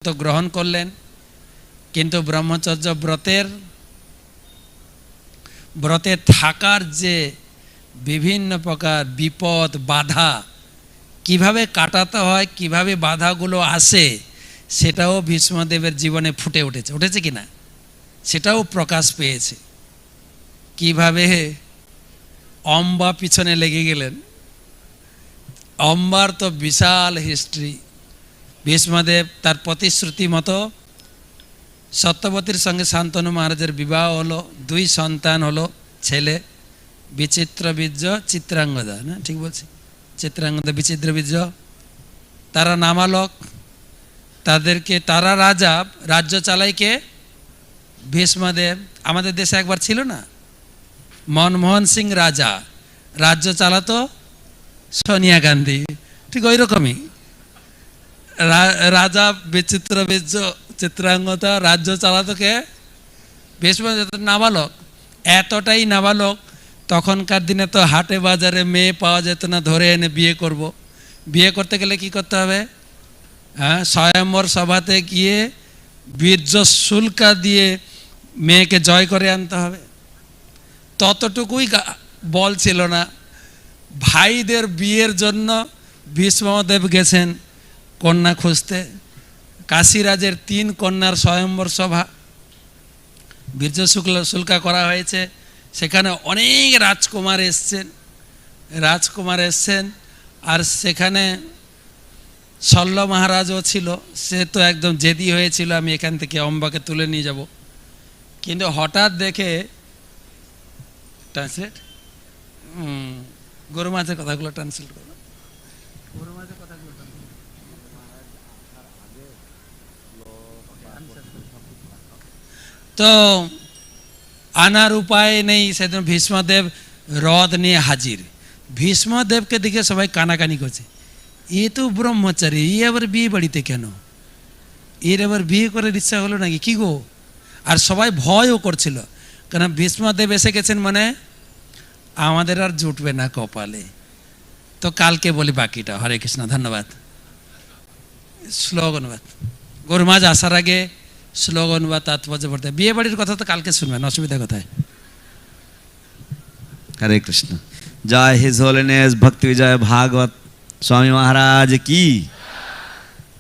তো গ্রহণ করলেন, কিন্তু ব্রহ্মচর্য ব্রতে থাকার যে বিভিন্ন প্রকার বিপদ বাধা কিভাবে কাটাতে হয়, কিভাবে বাধাগুলো আসে, সেটাও ভীষ্মদেবের জীবনে ফুটে উঠেছে কিনা সেটাও প্রকাশ পেয়েছে। কিভাবে অম্বা পিছনে লেগে গেলেন, অম্বার তো বিশাল হিস্ট্রি। ভীষ্মদেব তার প্রতিশ্রুতি মতো সত্যবতীর সঙ্গে শান্তনু মহারাজের বিবাহ হলো, 2 সন্তান হলো, ছেলে বিচিত্রবীর্য চিত্রাঙ্গদা, না ঠিক বলছি, চিত্রাঙ্গদা বিচিত্রবীর্য, তারা নামালক, তাদেরকে তারা রাজ্য চালায় কে? ভীষ্মদেব। আমাদের দেশে একবার ছিল না মনমোহন সিং রাজা, রাজ্য চালাতো সোনিয়া গান্ধী, ঠিক ওই রকমই রাজা বিচিত্রবীর্য চিত্রাঙ্গদা রাজ্য চালাতো কে? ভীষ্মদেব। নাবালক, এতটাই নাবালক, তখনকার দিনে তো হাটে বাজারে মেয়ে পাওয়া যেত না, ধরে এনে বিয়ে করব। বিয়ে করতে গেলে কি করতে হবে? হ্যাঁ, স্বয়ম্বর সভাতে গিয়ে বীর্য শুল্কা দিয়ে মেয়েকে জয় করে আনতে হবে। ততটুকুই বল ছিল না। ভাইদের বিয়ের জন্য ভীষ্মদেব গেছেন কন্যা খুঁজতে। কাশীরাজের 3 কন্যার স্বয়ম্বর সভা, বীর্য শুল্কা করা হয়েছে। সেখানে অনেক রাজকুমার এসছেন, আর সেখানে শল্য মহারাজও ছিল। সে তো একদম জেদি হয়েছিল, আমি এখান থেকে অম্বাকে তুলে নিয়ে যাব। কিন্তু হঠাৎ দেখে, ট্রান্সলেট গরু মাঝের কথাগুলো ট্রান্সলেট করো। তো আনার উপায় নেই, সেদিন ভীষ্মদেব রথ নিয়ে হাজির। ভীষ্মদেবকে দেখে সবাই কানাকানি করছে, এ তো ব্রহ্মচারী, এ আবার বিয়ে বাড়িতে কেন? এর আবার বিয়ে করার ইচ্ছা হলো নাকি কি গো? আর সবাই ভয়ও করছিল, কেন ভীষ্মদেব এসে গেছেন মানে আমাদের আর জুটবে না কপালে। তো কালকে বলি বাকিটা। হরে কৃষ্ণ, ধন্যবাদ। শ্লোক অনুবাদ গরু মাঝ আসার আগে শ্লোক অনুবাদ তাৎপর্য পড়তে। বিয়ে বাড়ির কথা তো কালকে শুনবেন, অসুবিধা কোথায়? हरे कृष्ण। जय हिज होलीनेस भक्ति विजय भागवत स्वामी महाराज की,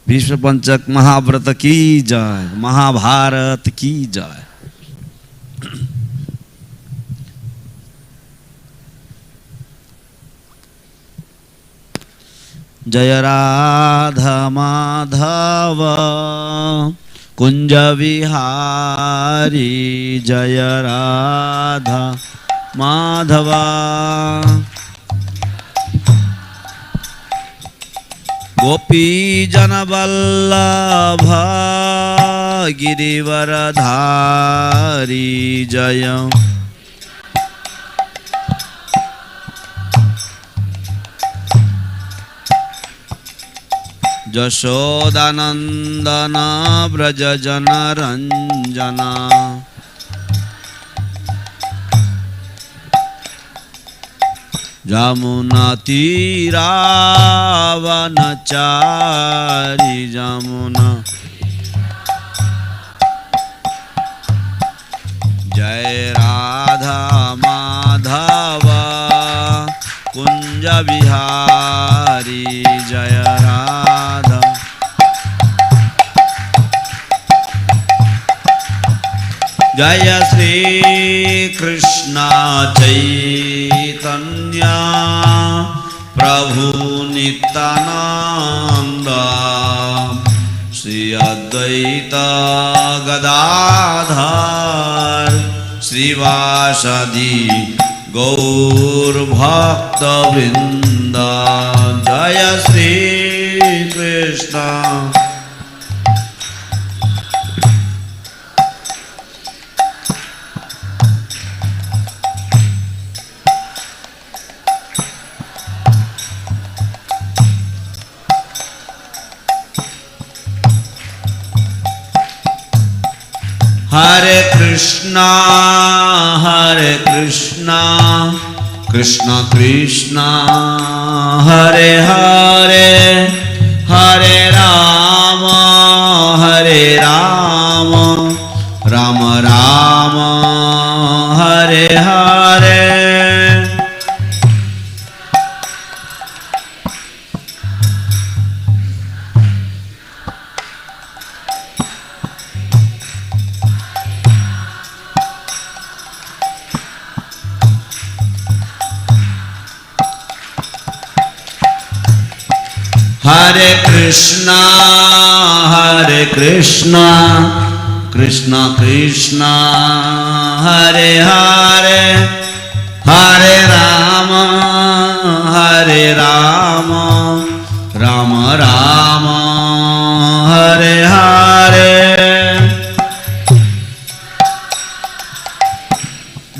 भीष्म पंचक महाव्रत की जय, महाभारत की जय। जय राधा माधव कुंज विहारी, जय राधा माधवा गोपी जन वल्लभ गिरिवरधारी, जय यशोदानंदन व्रज जन रंजना, जमुना तीरावनचारी, जमुना जय राधा माधव कुंज विहारी, जय राधा जय श्री कृष्ण चैतन्य प्रभु नित्यानंद, श्री अद्वैत गदाधर श्रीवासदि गौर भक्त वृंद, जय श्री कृष्ण। हरे कृष्णा कृष्ण कृष्ण हरे हरे, हरे Ram Krishna, Hare Krishna, Krishna Krishna, Hare Hare, Hare Rama, Hare Rama, Rama Rama, Hare Hare.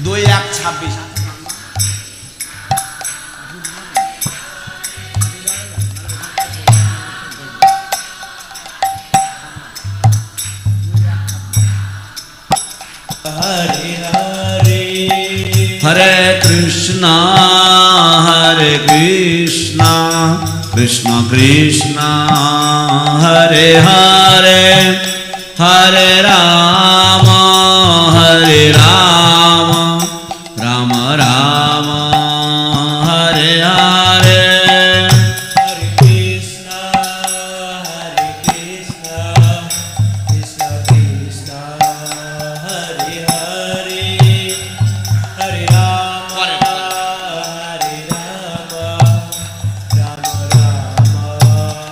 2:26 Hare Krishna, Hare Krishna, Krishna Krishna, Hare Hare, Hare Rama, Hare Rama, Rama Rama, Hare Hare. Hare Krishna, Krishna Krishna, Hare Hare, Hare Rama, Rama Rama,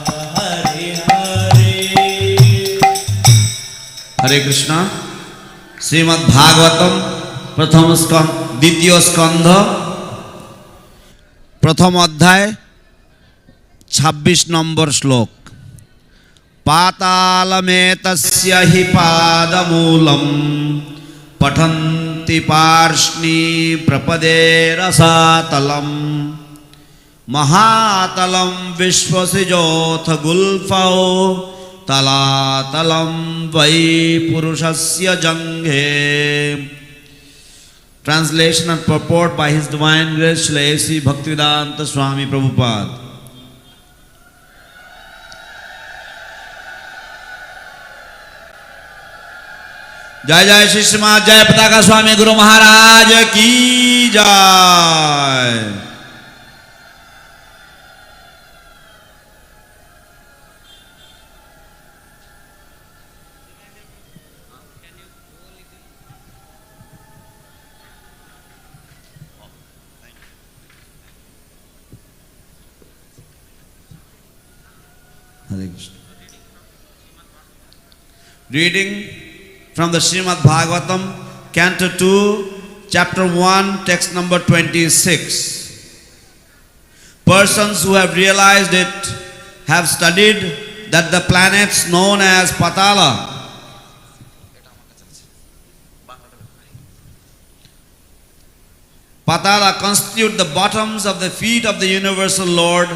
Hare Hare. Hare Krishna. Srimad Bhagavatam प्रथम स्कंध द्वितीय स्कंध प्रथम अध्याय 26 number श्लोक पातालमेतस्य हि पादमूलं पठन्ति पार्ष्णी प्रपदे रसातलं महातलं विश्वसिजोऽथ गुल्फौ तलातलं वै पुरुषस्य जङ्घे. Translation and purport by His Divine Grace Srila A.C. Bhaktivedanta Swami Prabhupada. जय जय श्री श्रीमद जयपताका स्वामी गुरु महाराज की जय. Reading from the Srimad Bhagavatam, Canto 2, Chapter 1, text number 26. Persons who have realized it have studied that the planets known as Patala constitute the bottoms of the feet of the universal Lord,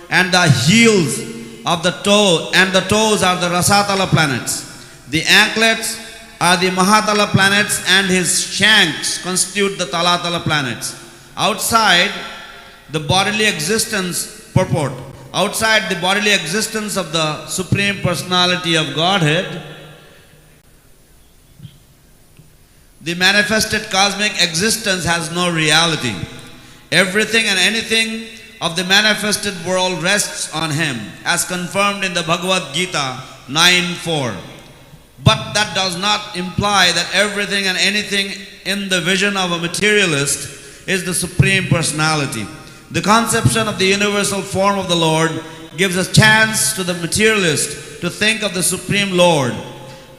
and the heels of the toe, and the toes are the Rasatala planets. The anklets are the Mahatala planets, and his shanks constitute the Talatala planets. Outside the bodily existence, purport, outside the bodily existence of the Supreme Personality of Godhead, the manifested cosmic existence has no reality. Everything and anything of the manifested world rests on him, as confirmed in the Bhagavad Gita 9:4. But that does not imply that everything and anything in the vision of a materialist is the Supreme Personality. The conception of the universal form of the Lord gives a chance to the materialist to think of the Supreme Lord.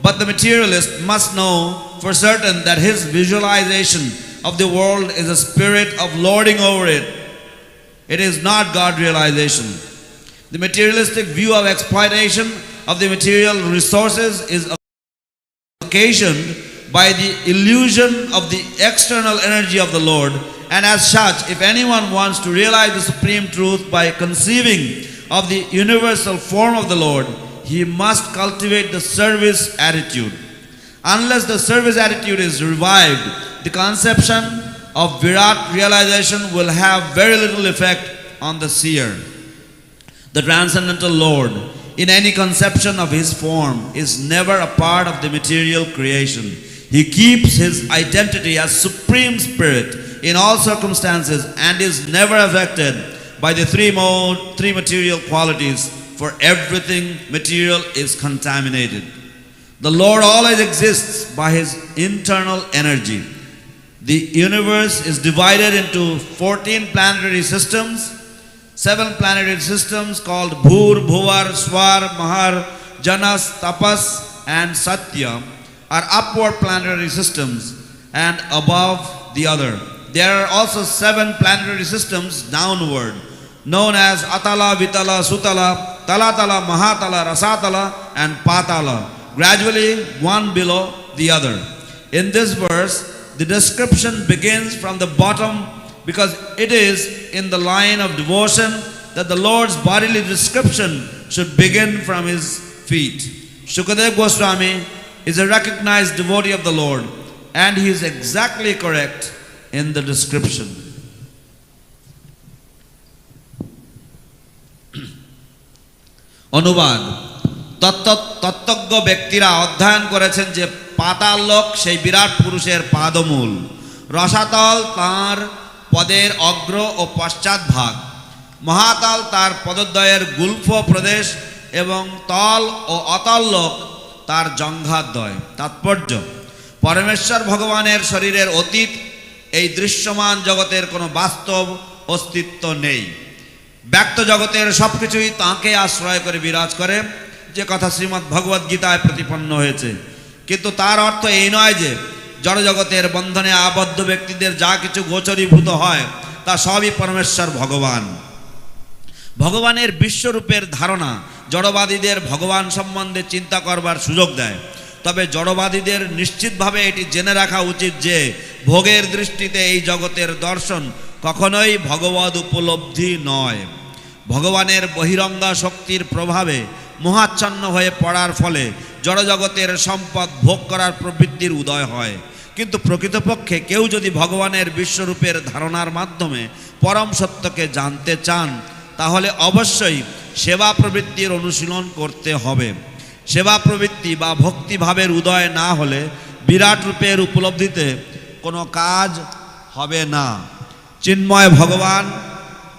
But the materialist must know for certain that his visualization of the world is a spirit of lording over it. It is not God realization. The materialistic view of exploitation of the material resources is occasioned by the illusion of the external energy of the Lord, and as such, if anyone wants to realize the supreme truth by conceiving of the universal form of the Lord, he must cultivate the service attitude. Unless the service attitude is revived, the conception of Virat realization will have very little effect on the seer. The transcendental Lord, in any conception of his form, is never a part of the material creation. He keeps his identity as Supreme Spirit in all circumstances and is never affected by the three material qualities, for everything material is contaminated. The Lord always exists by his internal energy. The universe is divided into 14 planetary systems, 7 planetary systems called Bhur, Bhuvar, Swar, Mahar, Janas, Tapas and Satya are upward planetary systems and above the other. There are also 7 planetary systems downward, known as Atala, Vitala, Sutala, Talatala, Mahatala, Rasatala and Patala, gradually one below the other. In this verse, the description begins from the bottom because it is in the line of devotion that the Lord's bodily description should begin from his feet. Shukadeva Goswami is a recognized devotee of the Lord, and he is exactly correct in the description. অনুবাদ তত্ত্বজ্ঞ ব্যক্তিরা অধ্যয়ন করেছেন যে পাতাল লোক সেই বিরাট পুরুষের পাদমূল, রসাতল তাঁর পদের অগ্র ও পশ্চাৎ ভাগ, মহাতল তার পদদ্বয়ের গুল্ফ প্রদেশ এবং তল ও অতল লোক তার জঙ্ঘাদ্বয়। তাৎপর্য: পরমেশ্বর ভগবানের শরীরের অতীত এই দৃশ্যমান জগতের কোনো বাস্তব অস্তিত্ব নেই। ব্যক্ত জগতের সবকিছুই তাঁকে আশ্রয় করে বিরাজ করে, যে কথা শ্রীমদ্ ভগবদ গীতায় প্রতিপন্ন হয়েছে। কিন্তু তার অর্থ এই নয় যে জড়জগতের বন্ধনে আবদ্ধ ব্যক্তিদের যা কিছু গোচরীভূত হয় তা সবই পরমেশ্বর ভগবান। ভগবানের বিশ্বরূপের ধারণা জড়বাদীদের ভগবান সম্বন্ধে চিন্তা করবার সুযোগ দেয়। তবে জড়বাদীদের নিশ্চিতভাবে এটি জেনে রাখা উচিত যে ভোগের দৃষ্টিতে এই জগতের দর্শন কখনোই ভগবদ উপলব্ধি নয়। ভগবানের বহিরঙ্গা শক্তির প্রভাবে মোহাচ্ছন্ন হয়ে পড়ার ফলে জড়জগতের সম্পদ ভোগ করার প্রবৃত্তির উদয় হয়। কিন্তু প্রকৃতপক্ষে কেউ যদি ভগবানের বিশ্বরূপের ধারণার মাধ্যমে পরম সত্যকে জানতে চান, তাহলে অবশ্যই সেবা প্রবৃত্তির অনুশীলন করতে হবে। সেবা প্রবৃত্তি বা ভক্তিভাবের উদয় না হলে বিরাট রূপের উপলব্ধিতে কোনো কাজ হবে না। চিন্ময় ভগবান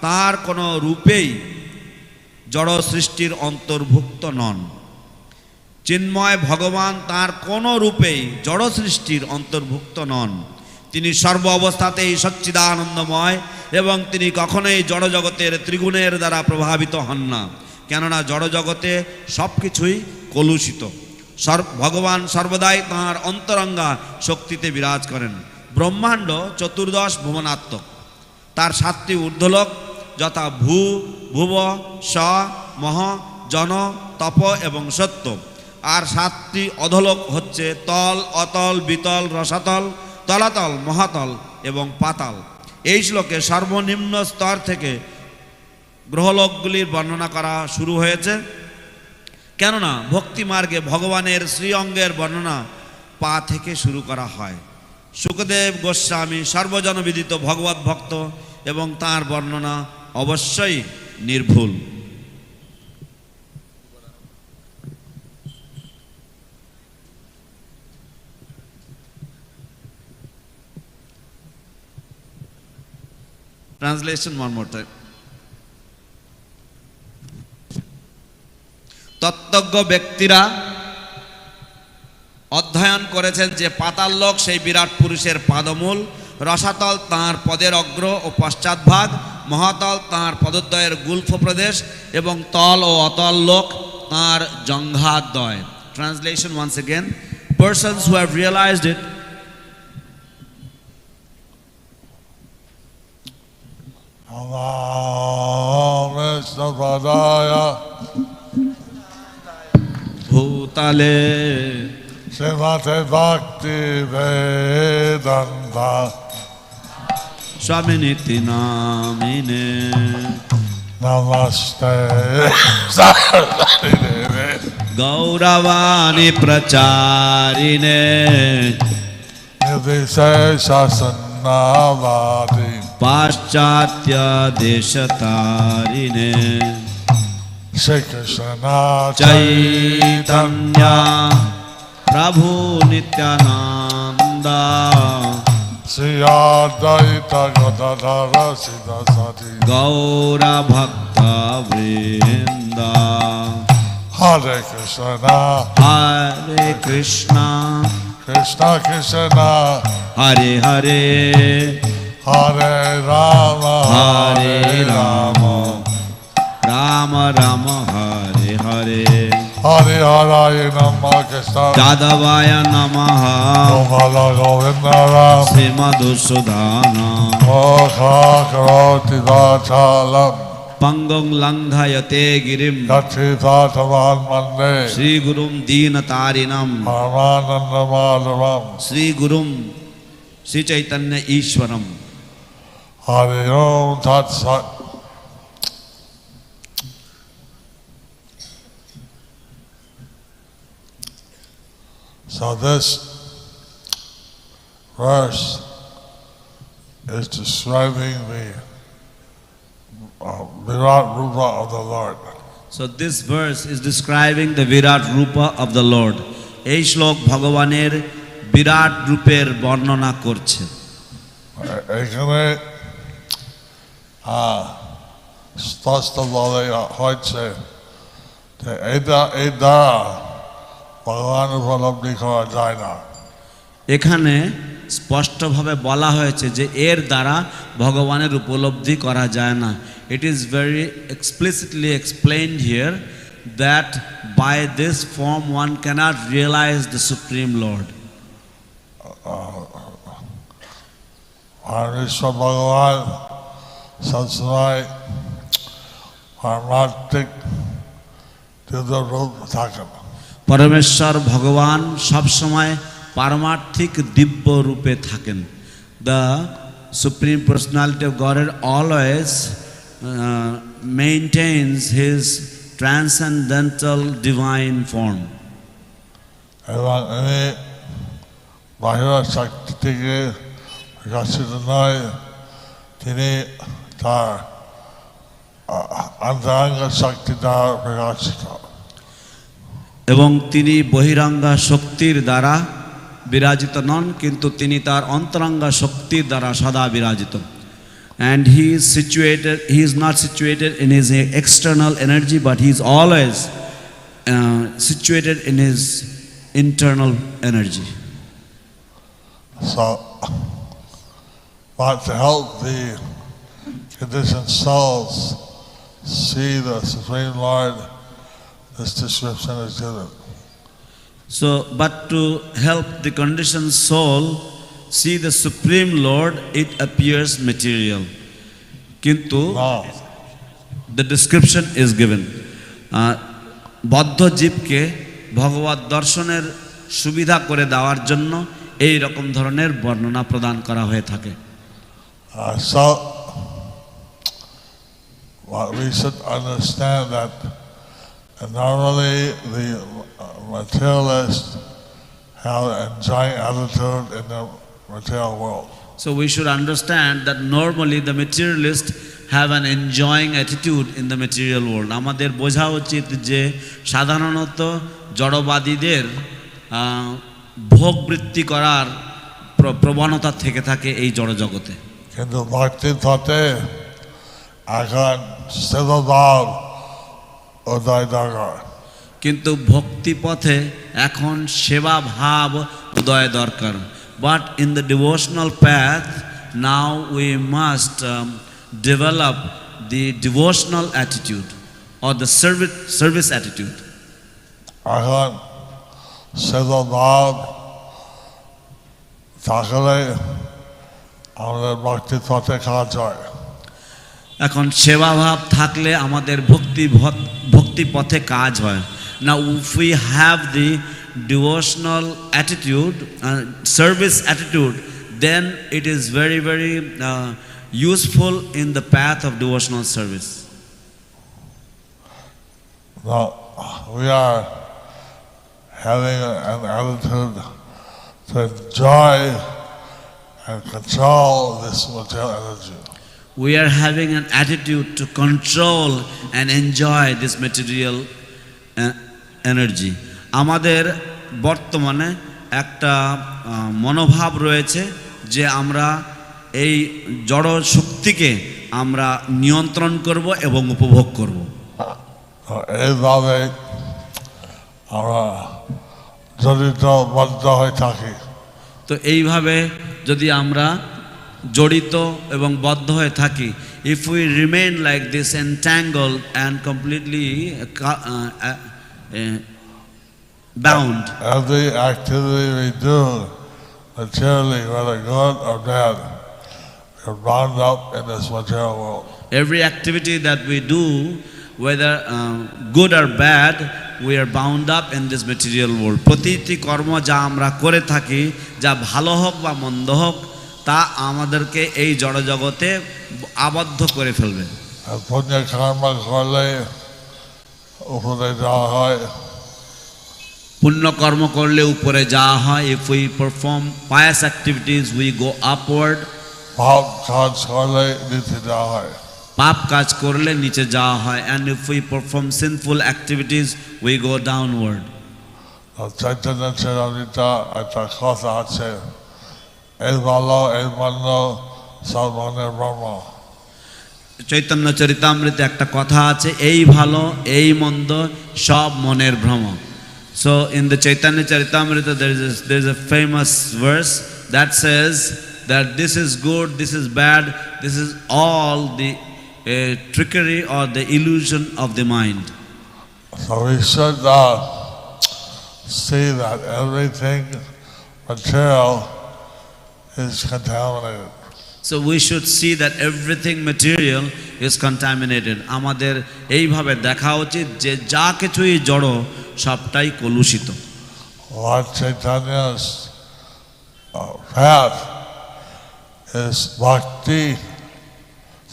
তাঁর কোনো রূপেই জড় সৃষ্টির অন্তর্ভুক্ত নন। চিন্ময় ভগবান তাঁর কোনো রূপেই জড় সৃষ্টির অন্তর্ভুক্ত নন। তিনি সর্ব অবস্থাতেই সচ্চিদানন্দময় এবং তিনি কখনোই জড়জগতের ত্রিগুণের দ্বারা প্রভাবিত হন না, কেননা জড়জগতে সব কিছুই কলুষিত। ভগবান সর্বদাই তাঁর অন্তরঙ্গা শক্তিতে বিরাজ করেন। ব্রহ্মাণ্ড চতুর্দশ ভুবনাত্মক, তার 7টি ঊর্ধ্বলোক যথা ভূ, ভুব, স, মহ, জন, তপ এবং সত্য, আর 7টি অধলোক হচ্ছে তল, অতল, বিতল, রসাতল, তলাতল, মহাতল এবং পাতাল। এই শ্লোকে সর্বনিম্ন স্তর থেকে গ্রহলোকগুলির বর্ণনা করা শুরু হয়েছে, কেননা ভক্তি মার্গে ভগবানের শ্রীঅঙ্গের বর্ণনা পা থেকে শুরু করা হয়। সুখদেব গোস্বামী সর্বজনবিদিত ভগবত ভক্ত এবং তাঁর বর্ণনা অবশ্যই নির্ভুল। Translation one more time. তত্ত্বজ্ঞ ব্যক্তিরা অধ্যয়ন করেছেন যে পাতাল লোক সেই বিরাট পুরুষের পাদমূল, রসাতল তাঁর পদের অগ্র ও পশ্চাৎভাগ, মহাতল তাঁর পদদ্বয়ের গুল্ফ প্রদেশ এবং তল ও অতল লোক তাঁর জঙ্ঘাদ্বয়। Translation once again. Persons who have realized it Bhutale Srimate Bhakti Vedanta Swami Niti Namine Namaste Saraswati Gauravani Pracharine Nirvishesha Sannavadi Paschatya Deshatarine Shri Krishna Chaitanya Prabhu Nityananda Sri Advaita Gadadhara Siddhasati Gaura Bhakta Vrinda Hare Krishna Hare Krishna Krishna Krishna Hare Hare Hare Rama Hare Rama Rama Rama Hare Hare Hare Hare Namah Krishna Jadavaya Namaha Gopala Govindaram Srimadusudhana Mokha Karoti Vachalam Pangong Langhayate Girim Yachita Taman Mande Sri Gurum Deenatarinam Paramananda Madhavam Sri Gurum Sri Chaitanya Ishwaram. Hare Om Tat Sat. So this verse is describing the Virat Rupa of the Lord. So this verse is describing the Virat Rupa of the Lord. এই শ্লোক ভগবানের বিরাট রূপের বর্ণনা করছে। এখানে স্পষ্ট বলা হয়েছে যে এই দ্বারা ভগবান উপলব্ধি করা যায় না। এখানে স্পষ্টভাবে বলা হয়েছে যে এর দ্বারা ভগবানের উপলব্ধি করা যায় না। It is very explicitly explained here that by this form one cannot realize the Supreme Lord. Parmeshwar Bhagavan সবসময় পারমার্থিক রূপ থাকেন। পরমেশ্বর ভগবান সবসময় পারমার্থিক দিব্য রূপে থাকেন। The Supreme Personality of Godhead always maintains his transcendental divine form. এবং ইনি বাহিরের শক্তি থেকে প্রকাশিত নয়, তিনি তার অন্তরঙ্গ শক্তি দ্বারা প্রকাশিত। এবং তিনি বহিরাঙ্গা শক্তির দ্বারা বিরাজিত নন, কিন্তু তিনি তার অন্তরঙ্গা শক্তির দ্বারা সদা বিরাজিত। And he is not situated in his external energy, but he is always situated in his internal energy. So, but to help the conditioned souls see the Supreme Lord, this description is given. So, but to help the conditioned soul see the Supreme Lord, it appears material. Kintu, the description is given. বদ্ধ জীবকে ভগবত দর্শনের সুবিধা করে দেওয়ার জন্য এই রকম ধরনের বর্ণনা প্রদান করা হয়ে থাকে। So, we should understand that normally the materialists have an enjoying attitude in the material world. So we should understand that normally the materialists have an enjoying attitude in the material world. আমাদের বোঝা উচিত যে সাধারণত জড়বাদীদের ভোগবৃত্তি করার প্রবণতা থেকে থাকে এই জড় জগতে। কিন্তু ভক্তির পথে এখন সেবাভাব উদয় দরকার। কিন্তু ভক্তি পথে এখন সেবা ভাব উদয় দরকার। But in the devotional path now we must develop the devotional attitude or the service attitude. এখন সেবাভাব থাকলে আমাদের ভক্তির পথে কাজ হয়। এখন সেবা ভাব থাকলে আমাদের ভক্তি পথে কাজ হয়। Now if we have the devotional attitude, service attitude, then it is very, very useful in the path of devotional service. Now, we are having an attitude to enjoy and control this material energy. We are having an attitude to control and enjoy this material energy. আমাদের বর্তমানে একটা মনোভাব রয়েছে যে আমরা এই জড় শক্তিকে আমরা নিয়ন্ত্রণ করব এবং উপভোগ করব। এইভাবে আমরা জড়িত বদ্ধ হয়ে থাকি। তো এইভাবে যদি আমরা জড়িত এবং বদ্ধ হয়ে থাকি, if we remain like this entangled and completely bound, every activity we do materially, whether good or bad, we're bound up in this material world. every activity that we do, whether good or bad, we are bound up in this material world. প্রতিটি কর্ম যা আমরা করে থাকি, যা ভালো হোক বা মন্দ হোক, তা আমাদেরকে এই জড় জগতে আবদ্ধ করে ফেলবে। আর পুণ্য কর্ম করলে উপরে যাওয়া হয়, পুণ্য কর্ম করলে উপরে যাওয়া হয়। if we perform pious activities, we go upward. পাপ কাজ করলে নিচে যাওয়া হয়। পাপ কাজ করলে নিচে যাওয়া হয়, and if we perform sinful activities, we go downward. আর চৈতন্য চরিতামৃতে একটা কথা আছে, এই ভালো এই মন্দ সব মনের ব্রহ্ম। চৈতন্য চরিতামৃতে একটা কথা আছে, এই ভালো এই মন্দ সব মনের ভ্রম। So in the Chaitanya Charitamrita there is a famous verse that says that this is good, this is bad, this is all the trickery or the illusion of the mind. So we should see that everything material is contaminated. So we should see that everything material is contaminated. আমাদের এইভাবে দেখা উচিত যে যা কিছুই জড় সবটাই কলুষিত। Lord Chaitanya's path is bhakti,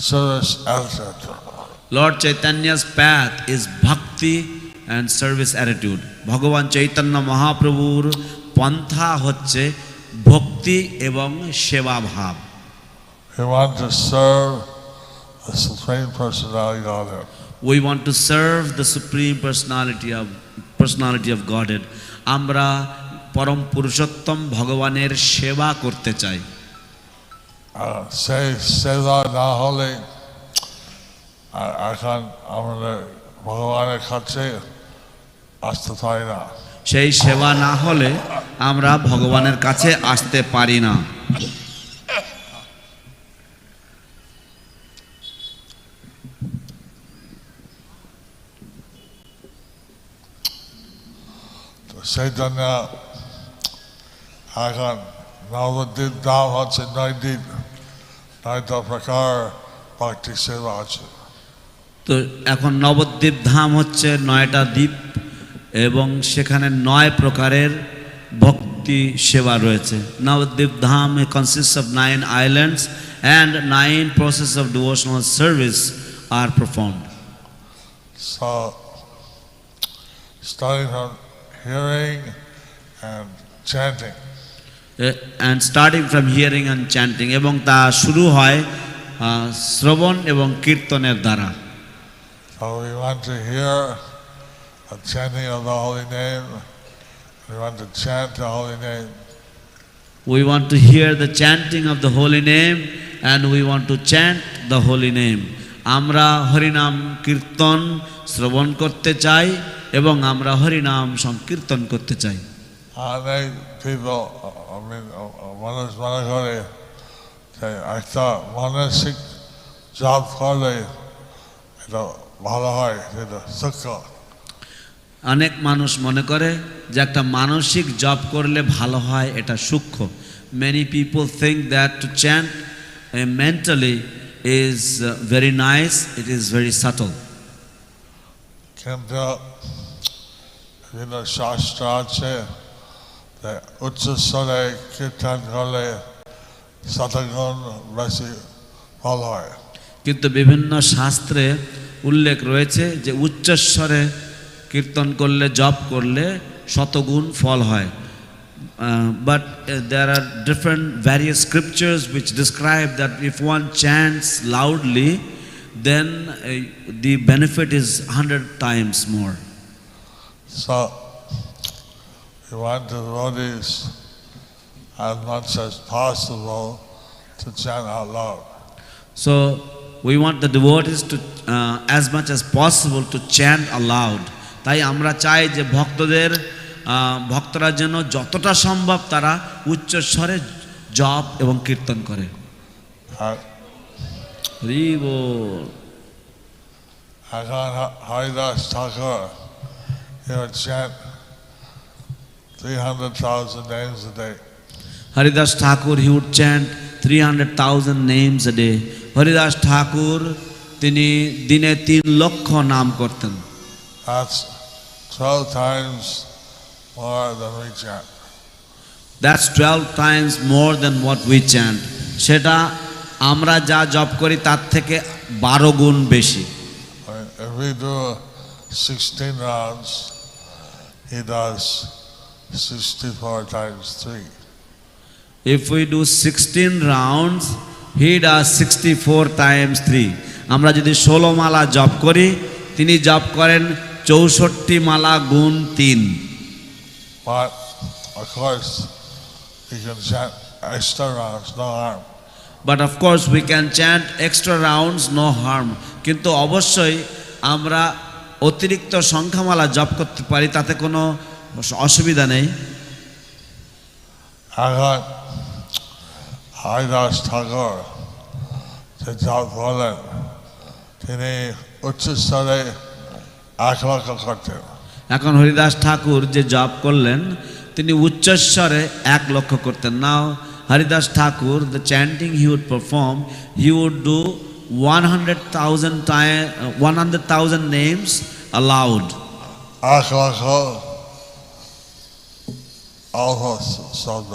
service, attitude. Lord Chaitanya's path is bhakti and service attitude. ভগবান চৈতন্য মহাপ্রভুর পন্থা হচ্ছে ভক্তি এবং সেবা ভাব। We want to serve the Supreme Personality of Godhead. We want to serve the Supreme Personality of Godhead. আমরা পরম পুরুষোত্তম ভগবানের সেবা করতে চাই। সেই সেবা না হলে এখন আমাদের ভগবানের কাছে আসতে পারি না। সেই সেবা না হলে আমরা ভগবানের কাছে আসতে পারি না। সেই জন্য এখন নবদ্বীপ ধাম হচ্ছে 9 দিন, 9টা প্রকার ভক্তি সেবা আছে। তো এখন নবদ্বীপ ধাম হচ্ছে 9টা দ্বীপ এবং সেখানে 9 প্রকারের ভক্তি সেবা রয়েছে। নবদ্বীপ ধাম consists of 9 islands and 9 processes of devotional service are performed. So starting from hearing and chanting. And starting from hearing and chanting, এবং তা শুরু হয় শ্রবণ এবং কীর্তনের দ্বারা। So we want to hear the chanting of the holy name. We want to chant the holy name. We want to hear the chanting of the holy name and we want to chant the holy name. আমরা হরিনাম কীর্তন শ্রবণ করতে চাই এবং আমরা হরিনাম সংকীর্তন করতে চাই। Many people, মানুষ মনে করে যে একটা মানসিক জপ করলে এটা ভালো হয়, এটা সূক্ষ্ম। অনেক মানুষ মনে করে যে একটা মানসিক জপ করলে ভালো হয়, এটা সূক্ষ্ম। Many people think that to chant mentally is very nice, it is very subtle. কিন্তু বিভিন্ন শাস্ত্র আছে যে উচ্চ স্বরে কীর্তন করলে শতগুণ বেশি ফল হয়। কিন্তু বিভিন্ন শাস্ত্রে উল্লেখ রয়েছে যে উচ্চস্বরে কীর্তন করলে জপ করলে শতগুণ ফল হয়। But there are different various scriptures which describe that if one chants loudly, then the benefit is 100 times more. So we want the devotees as much as possible to chant out loud. So we want the devotees to as much as possible to chant aloud. তাই আমরা চাই যে ভক্তরা যেন যতটা সম্ভব তারা উচ্চস্বরে জপ এবং কীর্তন করে। Uh, Hari Bol. Haridas Thakur, he would chant 300,000 names a day. Haridas Thakur, he would chant 300,000 names a day. Haridas Thakur, তিনি দিনে 3 লক্ষ নাম করতেন। That's 12 times more than we chant. That's 12 times more than what we chant. সেটা আমরা যা জপ করি তার থেকে 12 গুণ বেশি। If we do 16 rounds, he does 64 times 3. If we do 16 rounds, he does 64 times 3. আমরা যদি 16 মালা জপ করি, তিনি জপ করেন 64 মালা গুণ 3। But of course, we can chant extra rounds, no harm. But of course we can chant extra rounds, no harm. কিন্তু অবশ্যই আমরা অতিরিক্ত সংখ্যামালা জপ করতে পারি, তাতে কোনো অসুবিধা নেই। এখন হরিদাস ঠাকুর যে জপ বলেন, তিনি উচ্চস্তরে 1 লক্ষ করতেন। এখন হরিদাস ঠাকুর যে জপ করলেন, তিনি উচ্চস্বরে 1 লক্ষ করতেন। নাও Haridas Thakur, the chanting he would perform, he would do 100,000 names aloud. 1 লক্ষ অল্প শব্দ।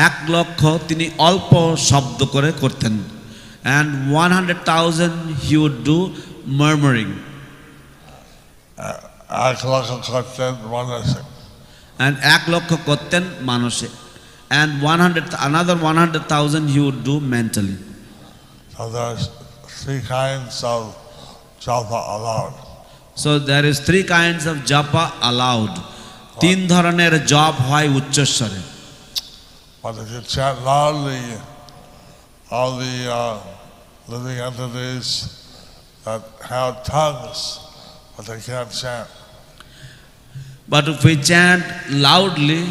1 লক্ষ তিনি অল্প শব্দ করে করতেন। And 100,000 he would do murmuring. 1 লক্ষ করতেন মানুষে। And 1 লক্ষ করতেন মানুষে। And another 100,000 he would do mentally. So there's 3 kinds of japa allowed. So there is 3 kinds of japa allowed. 3 ধরনের জপ হয় উচ্চস্বরে। But if you chant loudly, all the living entities that have tongues, but they can't chant. But if we chant loudly,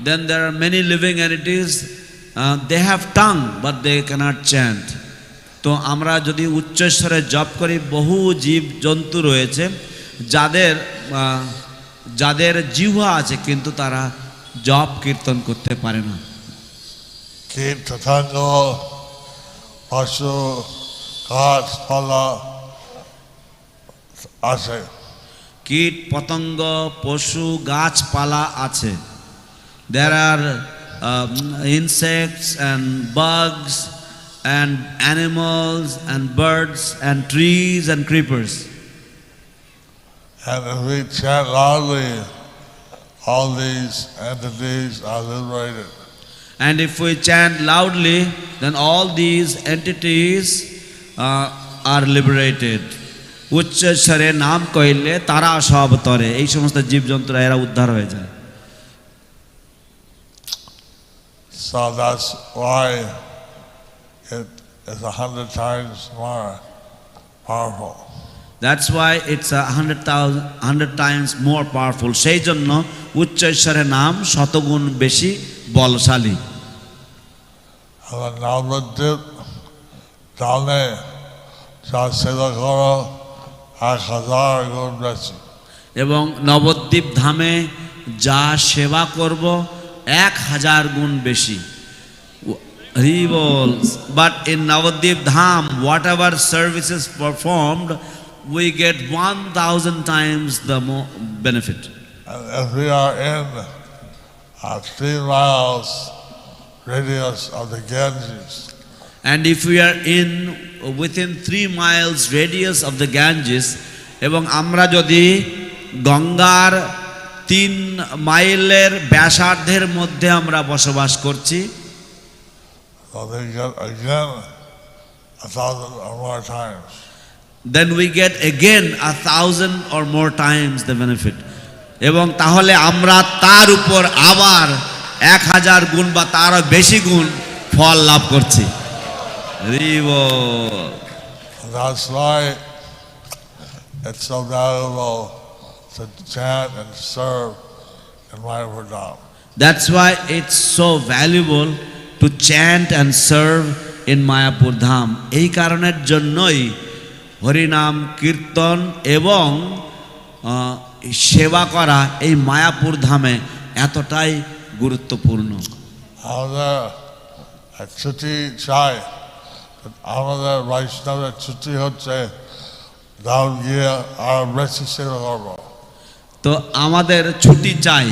then there are many living entities, they have tongue but they cannot chant. তো আমরা যদি উচ্চস্বরে জপ করি, বহু জীব জন্তু রয়েছে যাদের জিহ্বা আছে কিন্তু তারা জপ কীর্তন করতে পারে না। কীট পতঙ্গ পশু গাছপালা আছে। কীট পতঙ্গ পশু গাছপালা আছে। There are insects and bugs and animals and birds and trees and creepers. And if we chant loudly, all these entities are liberated. And if we chant loudly, then all these entities are liberated. উচ্চস্বরে নাম কইলে তারা সব তরে, এই সমস্ত জীবজন্তুরা এরা উদ্ধার হয়ে যায়। So that's why it is 100 times more powerful. That's why it's 100 times more powerful. সেই জন্য উচ্চস্বরে নাম শতগুণ বেশি বলশালী। And Navadip Dale Sasila Goro 1000 গুণ বেশি। এবং নবদ্বীপ ধামে যা সেবা করব 1000 গুণ বেশি। He was, but in Navadvip Dham, whatever services performed, we get 1000 times the more benefit. And if we are in 3 miles radius of the Ganges, And if we are within 3 miles radius of the Ganges, এবং আমরা যদি গঙ্গার 3 মাইলের ব্যাসার্ধের মধ্যে আমরা বসবাস করছি, so they get again 1,000 or more times. then we get again 1,000 or more times the benefit. এবং তাহলে আমরা তার উপর আবার 1000 গুণ বা তারও বেশি গুণ ফল লাভ করছি। That's why it's so valuable to chant and serve in Mayapur Dham. That's why it's so valuable to chant and serve in Mayapur Dham. এই কারণের জন্যই হরিনাম কীর্তন এবং সেবা করা এই মায়াপুর ধামে এতটাই গুরুত্বপূর্ণ। আমাদের ছুটি চাই, আমাদের বৈষ্ণবের ছুটি হচ্ছে ধাম গিয়ে আর বেশি সেবা করব। তো আমাদের ছুটি চাই,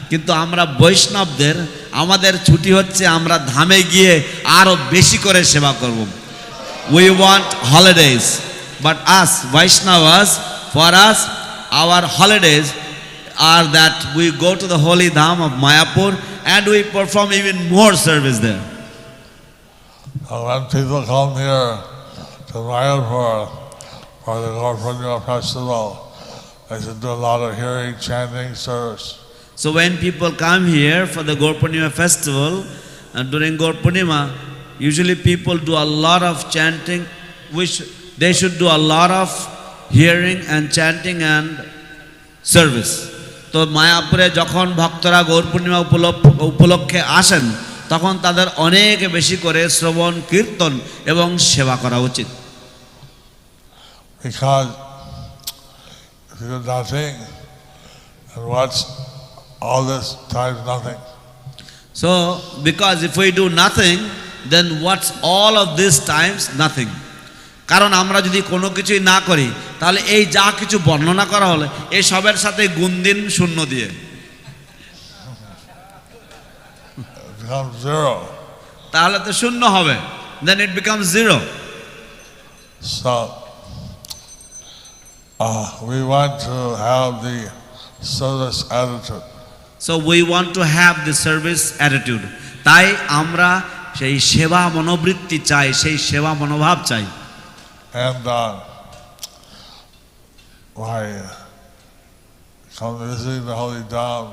কিন্তু আমরা বৈষ্ণবদের আমাদের ছুটি হচ্ছে আমরা ধামে গিয়ে আরো বেশি করে সেবা করব। We want holidays, but us Vaishnavas, for us our holidays are that we go to the holy dham of Mayapur and we perform even more service there. When people come here to Mayapur for the Gaur Purnima festival, they should do a lot of hearing, chanting, service. So when people come here for the Gaur Purnima festival, during Gaur Purnima, usually people do a lot of chanting, which they should do a lot of hearing and chanting and service. তো মায়াপুরে যখন ভক্তরা গৌর পূর্ণিমা উপলক্ষে আসেন, তখন তাদের অনেক বেশি করে শ্রবণ কীর্তন এবং সেবা করা উচিত। Because if you do nothing, and what's all this time nothing? So because if we do nothing, then what's all of this times nothing? কারণ আমরা যদি কোনো কিছুই না করি, তাহলে এই যা কিছু বর্ণনা করা হলো এই সবের সাথে গুণ দিন শূন্য দিয়ে, তাহলে তো শূন্য হবে, then it becomes zero. So we want to have the service attitude. So we want to have the service attitude. তাই আমরা সেই সেবা মনোবৃত্তি চাই, সেই সেবা মনোভাব চাই। And by come visiting the holy dham,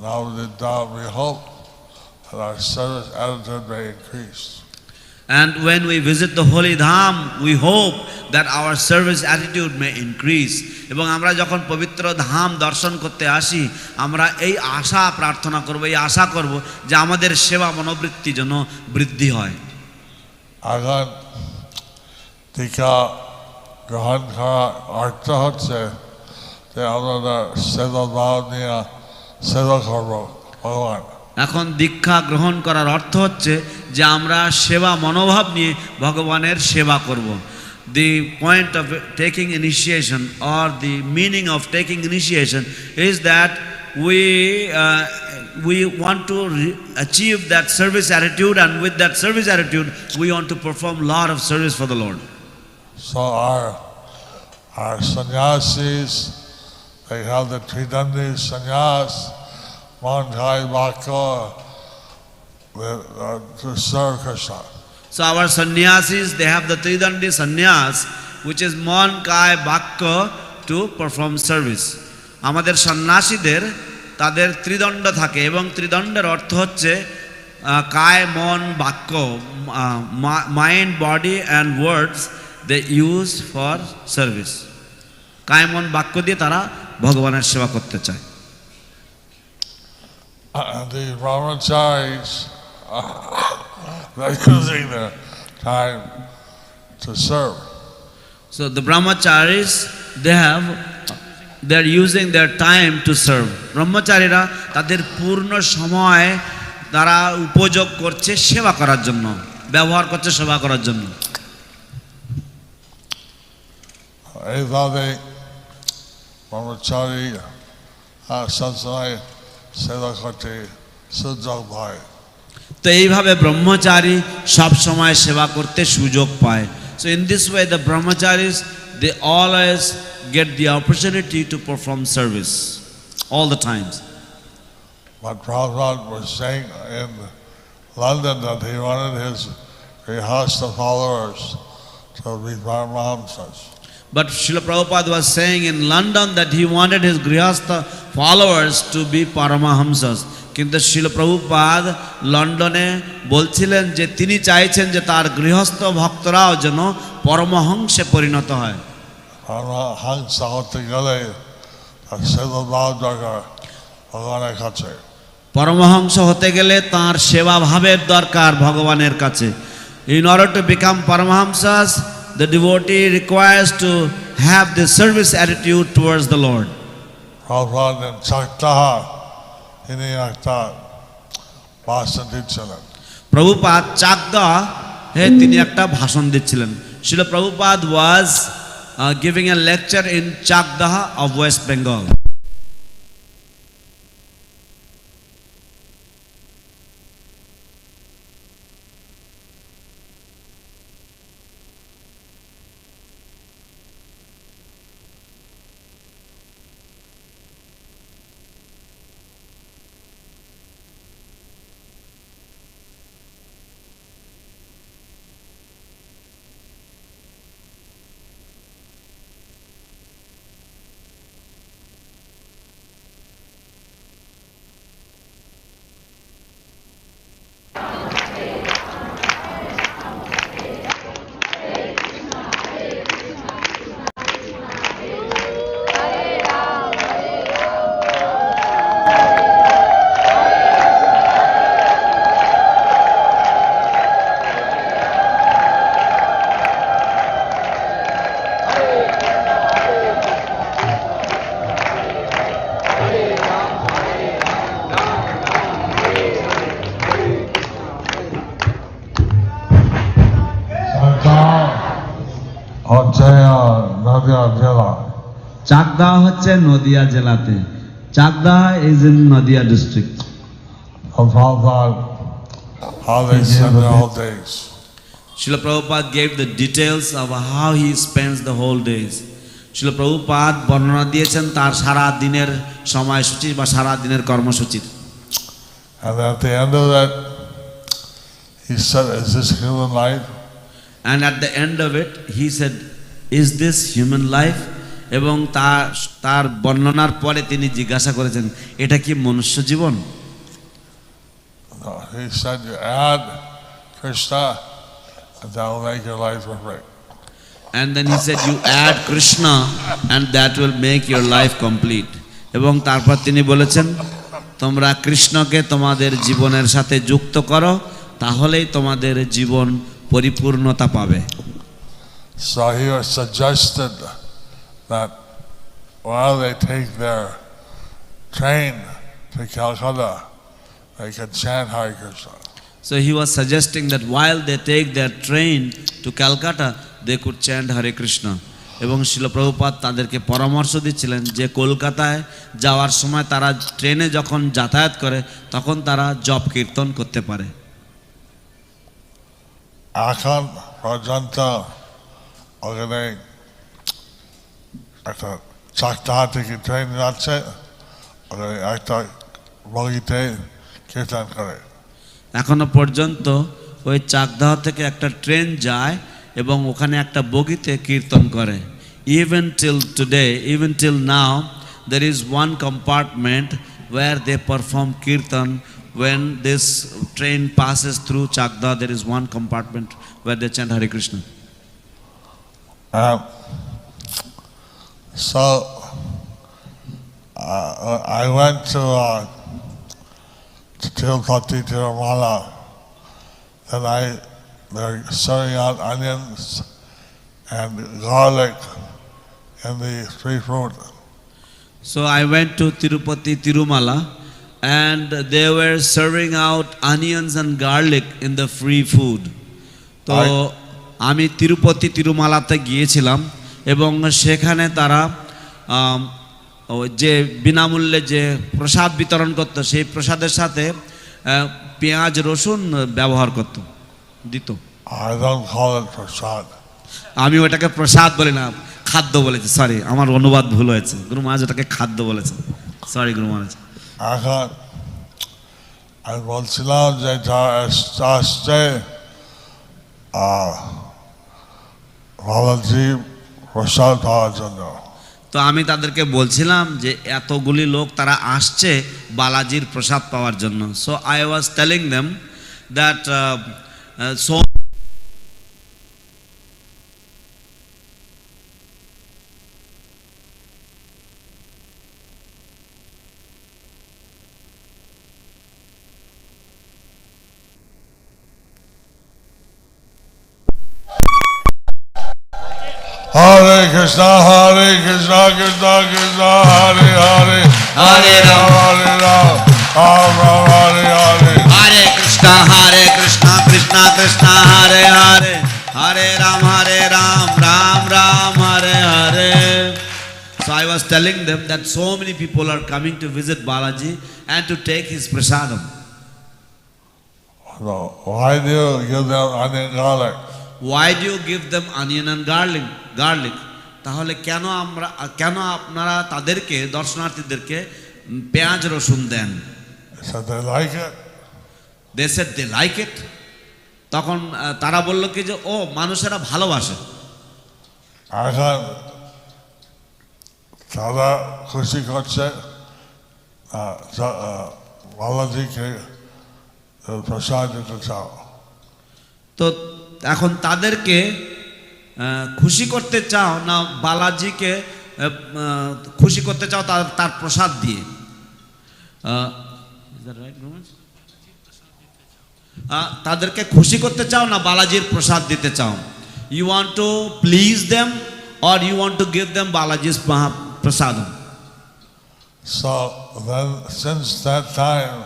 now the dham, we hope that our service attitude may increase. And when we visit the holy dham, we hope that our service attitude may increase. এবং আমরা যখন পবিত্র ধাম দর্শন করতে আসি, আমরা এই আশা প্রার্থনা করব, এই আশা করব যে আমাদের সেবা মনোবৃত্তি যেন বৃদ্ধি হয়। এখন টিকা গ্রহণ করার অর্থ হচ্ছে যে আমরা সেবা ভাব নিয়ে সেবা করব ভগবান। এখন দীক্ষা গ্রহণ করার অর্থ হচ্ছে যে আমরা সেবা মনোভাব নিয়ে ভগবানের সেবা করব। The point of taking initiation or the meaning of taking initiation is that we want to achieve that service attitude, and with that service attitude we want to perform a lot of service for the Lord. So our sannyasis, they have the Tridandi sannyas, Mankai Bhakka, to serve Krishna. So our sannyasis, they have the Tridandi sannyas, which is Mon, Kai, Bhakka, to perform service. আমাদের সন্ন্যাসীদের তাদের ত্রিদণ্ড থাকে, এবং ত্রিদণ্ডের অর্থ হচ্ছে কায়, মন, বাক্য, mind, body and words they use for service. কায়, মন, বাক্য দিয়ে তারা ভগবানের সেবা করতে চায়। The brahmacharis, they're using their time to serve. So the brahmacharis, they're using their time to serve. ব্রহ্মচারীরা তাদের পূর্ণ সময় তারা উপযোগ করছে সেবা করার জন্য, ব্যবহার করছে সেবা করার জন্য। এইভাবে ব্রহ্মচারী সবসময় সেবা করতে সুযোগ পায়। তো এইভাবে ব্রহ্মচারী সব সময় সেবা করতে সুযোগ পায়। So in this way the brahmacharis, they always get the opportunity to perform service all the times. But Prabhupada was saying in London that he wanted his grihastha followers to be Paramahamsas. But Srila Prabhupada was saying in London that he wanted his grihastha followers to be Paramahamsas. কিন্তু শিল প্রভুপাদ লন্ডনে বলছিলেন যে তিনি চাইছেন যে তার গৃহস্থ ভক্তরাও যেন পরমহংসে পরিণত হয়। পরমহংস হতে গেলে সেবা ভাব দরকার ভগবানের কাছে। পরমহংস হতে গেলে তার সেবা ভাবের দরকার ভগবানের কাছে। In order to become Paramahamsas, the devotee requires to have the service attitude towards the Lord. Prabhupada and Chaktaha, তিনি একটা ভাষণ দিচ্ছিলেন। প্রভুপাদ চাকদা তিনি একটা ভাষণ দিচ্ছিলেন। Srila Prabhupada was giving a lecture in Chakdaha of West Bengal. হচ্ছে নদিয়া জেলা। চাকদা হচ্ছে নদিয়া জেলাতে। Chakdah is in Nadia district. Prabhupada, how they spend their whole days. Srila Prabhupada gave the details of how he spends the whole days. Srila Prabhupada বর্ণনা দিয়েছেন তার সারা দিনের সময়সূচি বা সারা দিনের কর্মসূচির। And at the end of that, he said, is this human life? And at the end of it, he said, is this human life? এবং তার বর্ণনার পরে তিনি জিজ্ঞাসা করেছেন, এটা কি মনুষ্য জীবন? No, he said, you add Krishna, and that will make your life perfect. And then he said, you add Krishna, and that will make your life complete. এবং তারপর তিনি বলেছেন, তোমরা কৃষ্ণকে তোমাদের জীবনের সাথে যুক্ত করো, তাহলেই তোমাদের জীবন পরিপূর্ণতা পাবে। So he was suggested that while they take their train to Calcutta, they can chant Hare Krishna. So he was suggesting that while they take their train to Calcutta, they could chant Hare Krishna. এবং শিল প্রভুপাদ তাদেরকে পরামর্শ দিচ্ছিলেন যে কলকাতায় যাওয়ার সময় তারা ট্রেনে যখন যাতায়াত করে তখন তারা জপ কীর্তন করতে পারে। এখন পর্যন্ত ওখানে একটা চাকদা থেকে ট্রেন যাচ্ছে, ওখানে একটা বগিতে কীর্তন করে। এখনো পর্যন্ত ওই চাকদাহ থেকে একটা ট্রেন যায় এবং ওখানে একটা বগিতে কীর্তন করে। Even till today, even till now, there is one compartment where they perform kirtan. When this train passes through Chakda, there is one compartment where they chant Hare Krishna. So I went to Tirupati, Tirumala, and they're serving out onions and garlic in the free fruit. So I went to Tirupati, Tirumala, and they were serving out onions and garlic in the free food. তো আমি তিরুপতি তিরুমালাতে গিয়েছিলাম এবং সেখানে তারা যে বিনামূল্যে যে প্রসাদ বিতরণ করতো সেই প্রসাদের সাথে পেঁয়াজ রসুন ব্যবহার করতো দিত। I don't call it prasad. আমি ওটাকে প্রসাদ বলি না, খাদ্য বলেছি, সরি আমার অনুবাদ ভুল হয়েছে। গুরু মহারাজ ওটাকে খাদ্য বলেছে, সরি গুরু মহারাজ। এখন আমি বলছিলাম যে আসছে বাবাজি প্রসাদ পাওয়ার জন্য। তো আমি তাদেরকে বলছিলাম যে এতগুলি লোক তারা আসছে বালাজির প্রসাদ পাওয়ার জন্য। So I was telling them that so Hare Krishna, Krishna Krishna, Hare Hare, Hare Ram, Hare Ram, Ram Ram, Hare Hare. Hare Krishna, Krishna Krishna, Hare Hare, Hare Ram, Ram Ram, Hare Hare. So I was telling them that so many people are coming to visit Balaji and to take his prasadam. So why do you give them onion garlic? Why do you give them onion and garlic? তাহলে কেন আপনারা তাদেরকে দর্শনার্থীদেরকে পেঁয়াজ রসুন দেন? So they like it. They said they like it. তখন তারা বলল কি যে ও মানুষেরা ভালোবাসে। এখন তারা খুশি করছে বালাজিকে প্রসাদ দিতে চাও। তো এখন তাদেরকে খুশি করতে চাও না বালাজিকে খুশি করতে চাও তার প্রসাদ দিয়ে? তাদেরকে খুশি করতে চাও না বালাজির প্রসাদ দিতে চাও? You want to please them or you want to give them Balaji's prasadam? So then since that time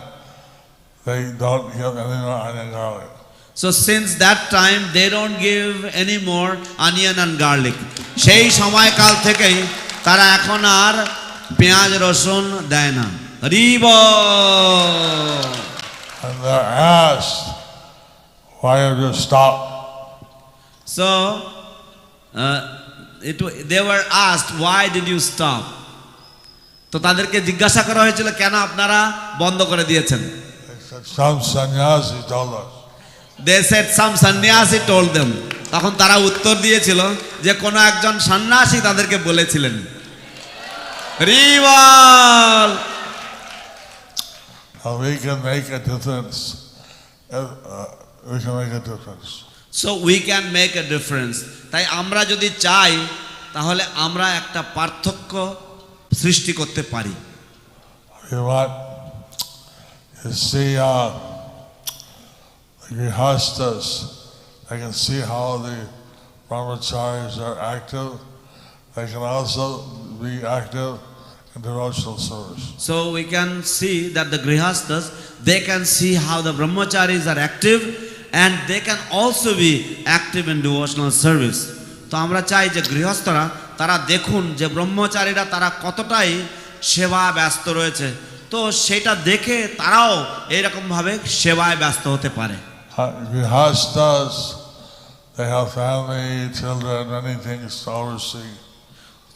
they don't give any more onion garlic. So since that time they don't give any more onion and garlic. সেই সময়কাল থেকেই তারা এখন আর পেঁয়াজ রসুন দেয় না। হরি বল। And they're asked, why have you stopped? So they were asked, why did you stop? তো তাদেরকে জিজ্ঞাসা করা হয়েছিল কেন আপনারা বন্ধ করে দিয়েছেন? Some sannyasi told us. They said some sannyasi told them. তখন তারা উত্তর দিয়েছিল যে কোন একজন সন্ন্যাসী তাদেরকে বলেছিলেন। রিওয়াল। We can make a difference. We can make a difference. So we can make a difference. তাই আমরা যদি চাই তাহলে আমরা একটা পার্থক্য সৃষ্টি করতে পারি। You want to see the grihastas. They can see how the brahmacharis are active. They can also be active in devotional service. So we can see that the grihastas, they can see how the brahmacharis are active and they can also be active in devotional service. তো আমরা চাই যে গৃহস্থরা তারা দেখুন যে ব্রহ্মচারীরা তারা কতটাই সেবা ব্যস্ত রয়েছে, তো সেটা দেখে তারাও এইরকম ভাবে সেবায় ব্যস্ত হতে পারে। Grihastas, they have family, children, many things to oversee.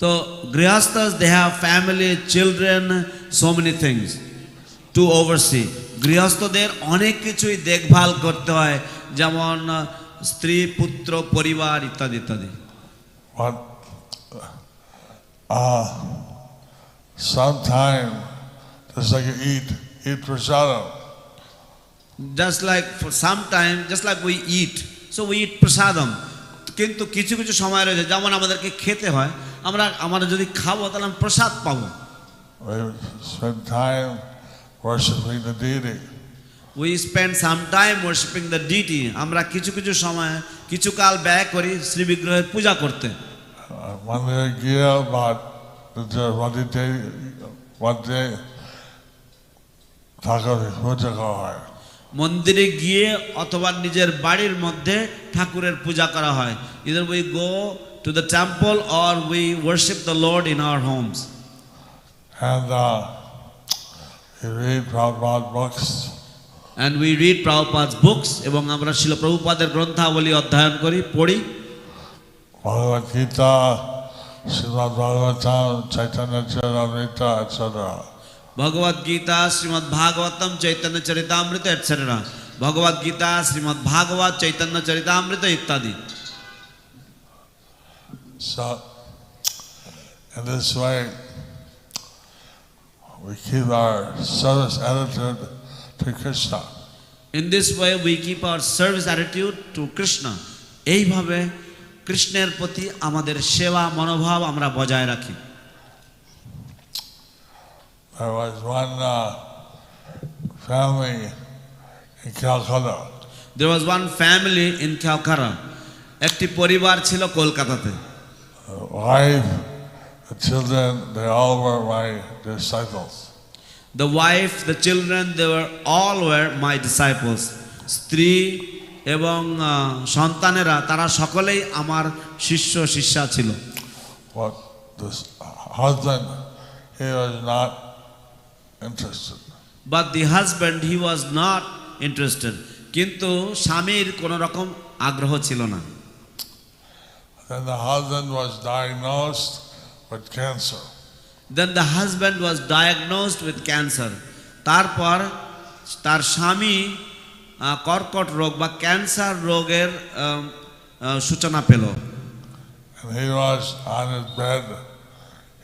So grihastas, they have family, children, so many things to oversee. গৃহস্থদের অনেক কিছুই দেখভাল করতে হয়, যেমন স্ত্রী, পুত্র, পরিবার ইত্যাদি ইত্যাদি। But sometime, just like you eat prasadam. Just like for some time, just like we eat, so we eat prasadam. কিন্তু কিছু কিছু সময় রয়েছে যেমন আমাদেরকে খেতে হয়, আমরা যদি খাবো তাহলে আমরা প্রসাদ পাবো। We spend time worshiping the deity. We spend some time worshiping the deity. আমরা কিছু কিছু সময় কিছু কাল ব্যয় করি শ্রী বিগ্রহের পূজা করতে। মন্দিরে গিয়ে বা ঠাকুরের পূজা করা হয়। মন্দিরে গিয়ে অথবা নিজের বাড়ির মধ্যে ঠাকুরের পূজা করা হয়। Either we go to the temple or we worship the Lord in our homes. And we read Prabhupada's books. And we read Prabhupada's books এবং আমরা শিল প্রভুপাদের গ্রন্থাবলী অধ্যয়ন করি, পড়ি। Bhagavad Gita, Srimad Bhagavatam, Chaitanya Charitamrita, etc. ভগবদ Gita, Shrimad Bhagavatam, Chaitanya Charitamrita etcetera. ভগবদ গীতা, শ্রীমদ্ ভাগবত, চৈতন্য চরিতামৃত ইত্যাদি। So, in this way, we keep our service attitude to Krishna. In this way we keep our service attitude to Krishna. এইভাবে কৃষ্ণের প্রতি আমাদের সেবা মনোভাব আমরা বজায় রাখি। There was one family in Calcutta. There was one family in Calcutta. একটি পরিবার ছিল কলকাতাতে। The wife, the children, they all were my disciples. The wife, the children, they were all were my disciples. স্ত্রী এবং সন্তানেরা তারা সকলেই আমার শিষ্য শিষ্যা ছিল। But this husband, he was not interested. But the husband, he was not interested. কিন্তু স্বামীর কোনো রকম আগ্রহ ছিল না। Then the husband was diagnosed with cancer. Then the husband was diagnosed with cancer. তারপর তার স্বামী কর্কট রোগ বা ক্যান্সার রোগের সূচনা পেল। And he was on his bed.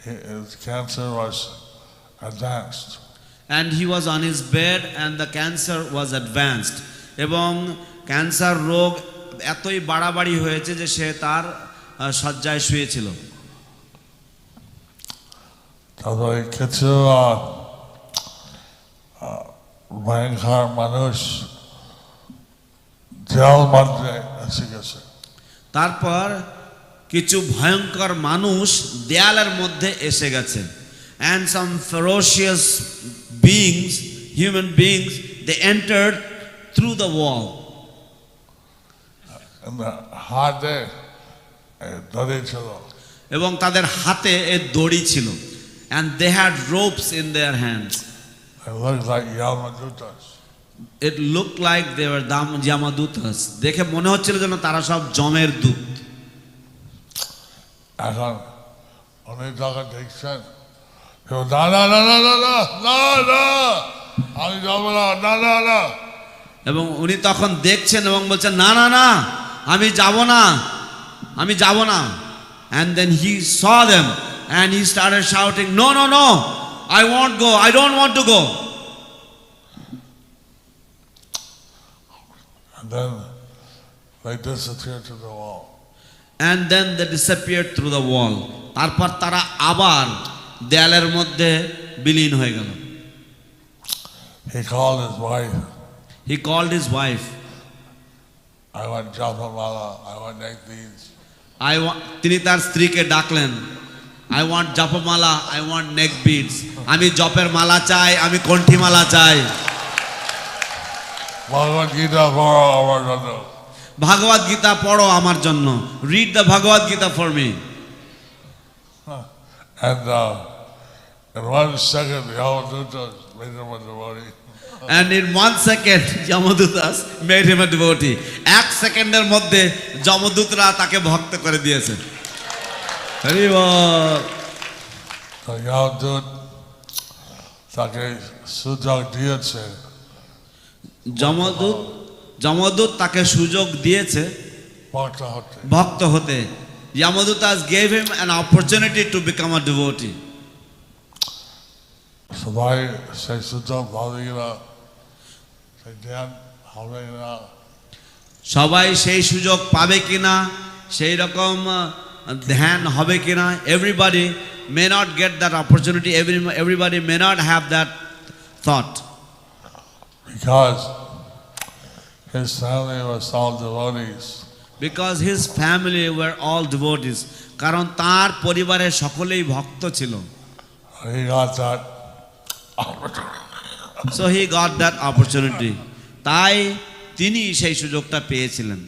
His cancer was advanced. And he was on his bed and the cancer was advanced. এবং ক্যান্সার রোগ এতই বাড়াবাড়ি হয়েছে যে সে তার শয্যায় শুয়েছিল। তারপরে কিছু ভয়ঙ্কর মানুষ জেল মধ্যে এসে গেছে। তারপর কিছু ভয়ঙ্কর মানুষ দেয়ালের মধ্যে এসে গেছে। And some ferocious beings, human beings, they entered through the wall. And the হাতে দড়ি ছিল। এবং তাদের হাতে এই দড়ি ছিল। And they had ropes in their hands. It looked like Yamadutas. It looked like they were Yamadutas. দেখে মনে হচ্ছিল যেন তারা সব যমের দূত। এখন উনি যখন দেখছেন, না না না না না না না না আমি যাবো না, না না না। এবং উনি তখন দেখছেন এবং বলছেন না না না আমি যাব না, আমি যাব না। And then he saw them and he started shouting, no no no, I won't go, I don't want to go. And then they disappeared to the wall. And then they disappeared through the wall. তারপর তারা আবার দেয়ালের মধ্যে বিলীন হয়ে গেল। He called his wife. He called his wife. I want Japamala, I want neck beads. তিনি তার স্ত্রীকে ডাকলেন, I want জপমালা, I want neck beads. আমি জপের মালা চাই, আমি কণ্ঠি মালা চাই। Bhagavad Gita for our Gita. ভাগবত গীতা পড়ো আমার জন্য। Read the Bhagavad Gita for me. And in 1 second, the Yamadutas made him a devotee. And in 1 second, Yamadutas made him a devotee. 1 সেকেন্ডের মধ্যে যমদূতরা তাকে ভক্ত করে দিয়েছে। হরি বল। The Yamadut তাকে সুযোগ দিয়েছে। যমদূত তাকে সুযোগ দিয়েছে ভক্ত হতে। Yamadutas gave him an opportunity to become a devotee. সবাই সেই সুযোগ পাবে কিনা, সেই ধ্যান হবে কিনা, সবাই সেই সুযোগ পাবে কিনা, সেই রকম ধ্যান হবে কিনা। Everybody may not get that opportunity. Everybody may not have that thought. Because his family was all devotees. Because his family were all devotees. কারণ তার পরিবারের সকলেই ভক্ত ছিল। He got that opportunity. So he got that opportunity. তাই তিনি সেই সুযোগটা পেয়েছিলেন।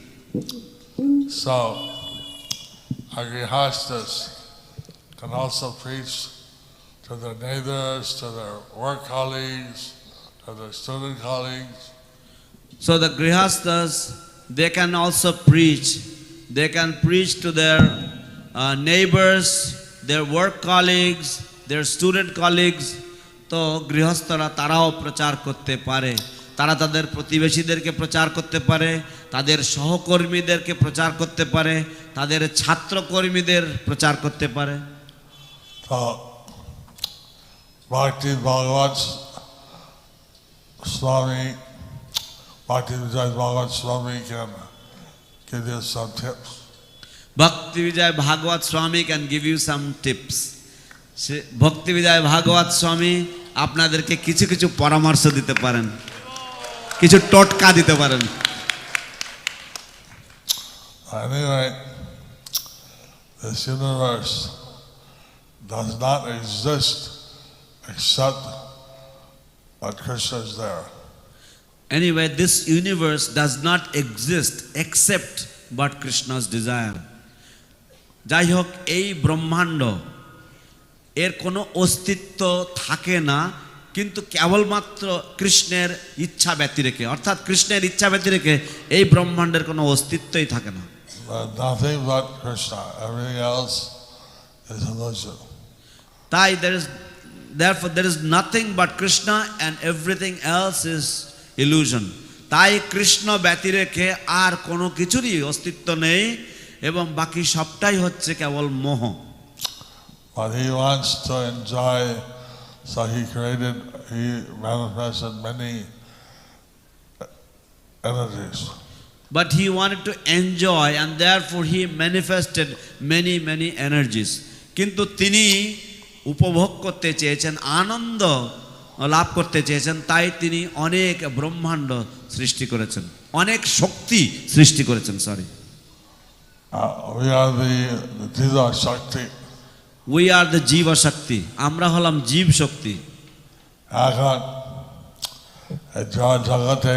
So our grihastas can also preach to their neighbors, to their work colleagues, to their student colleagues. So the grihastas, they can also preach. They can preach to their neighbors, their work colleagues, their student colleagues. তো গৃহস্থরা তারাও প্রচার করতে পারে। তারা তাদের প্রতিবেশীদেরকে প্রচার করতে পারে, তাদের সহকর্মীদেরকে প্রচার করতে পারে, তাদের ছাত্রকর্মীদের প্রচার করতে পারে। So Bhakti Bhagavat Swami, Bhakti Bhagavat Swami can give you some tips. Bhakti Vijay Bhagavat Swami can give you some tips. Bhakti Vijay Bhagavat Swami আপনাদেরকে কিছু কিছু পরামর্শ দিতে পারেন, কিছু টোটকা দিতে পারেন। Anyway, this universe does not exist except that Krishna is there. Anyway, this universe does not exist except but Krishna's desire. যাই হোক, এই ব্রহ্মাণ্ড এর কোনো অস্তিত্ব থাকে না, কিন্তু কেবলমাত্র কৃষ্ণের ইচ্ছা ব্যতিরেকে, অর্থাৎ কৃষ্ণের ইচ্ছা ব্যতিরেকে এই ব্রহ্মাণ্ডের কোনো অস্তিত্বই থাকে না। Nothing but Krishna. Everything else is illusion. তাই therefore there is nothing but Krishna and everything else is illusion. তাই কৃষ্ণ ব্যতিরেকে আর কোনো কিছুরই অস্তিত্ব নেই এবং বাকি সবটাই হচ্ছে কেবল মোহ। But he wants to enjoy, so he manifested many energies. But he wanted to enjoy and therefore he manifested many energies. কিন্তু তিনি উপভোগ করতে চেয়েছেন, আনন্দ লাভ করতে চেয়েছেন, তাই তিনি অনেক ব্রহ্মাণ্ড সৃষ্টি করেছেন, অনেক শক্তি সৃষ্টি করেছেন। Sorry, we are the Jiva Shakti. We are the Jiva Shakti. আমরা হলাম জীব শক্তি। এখন এই জগতে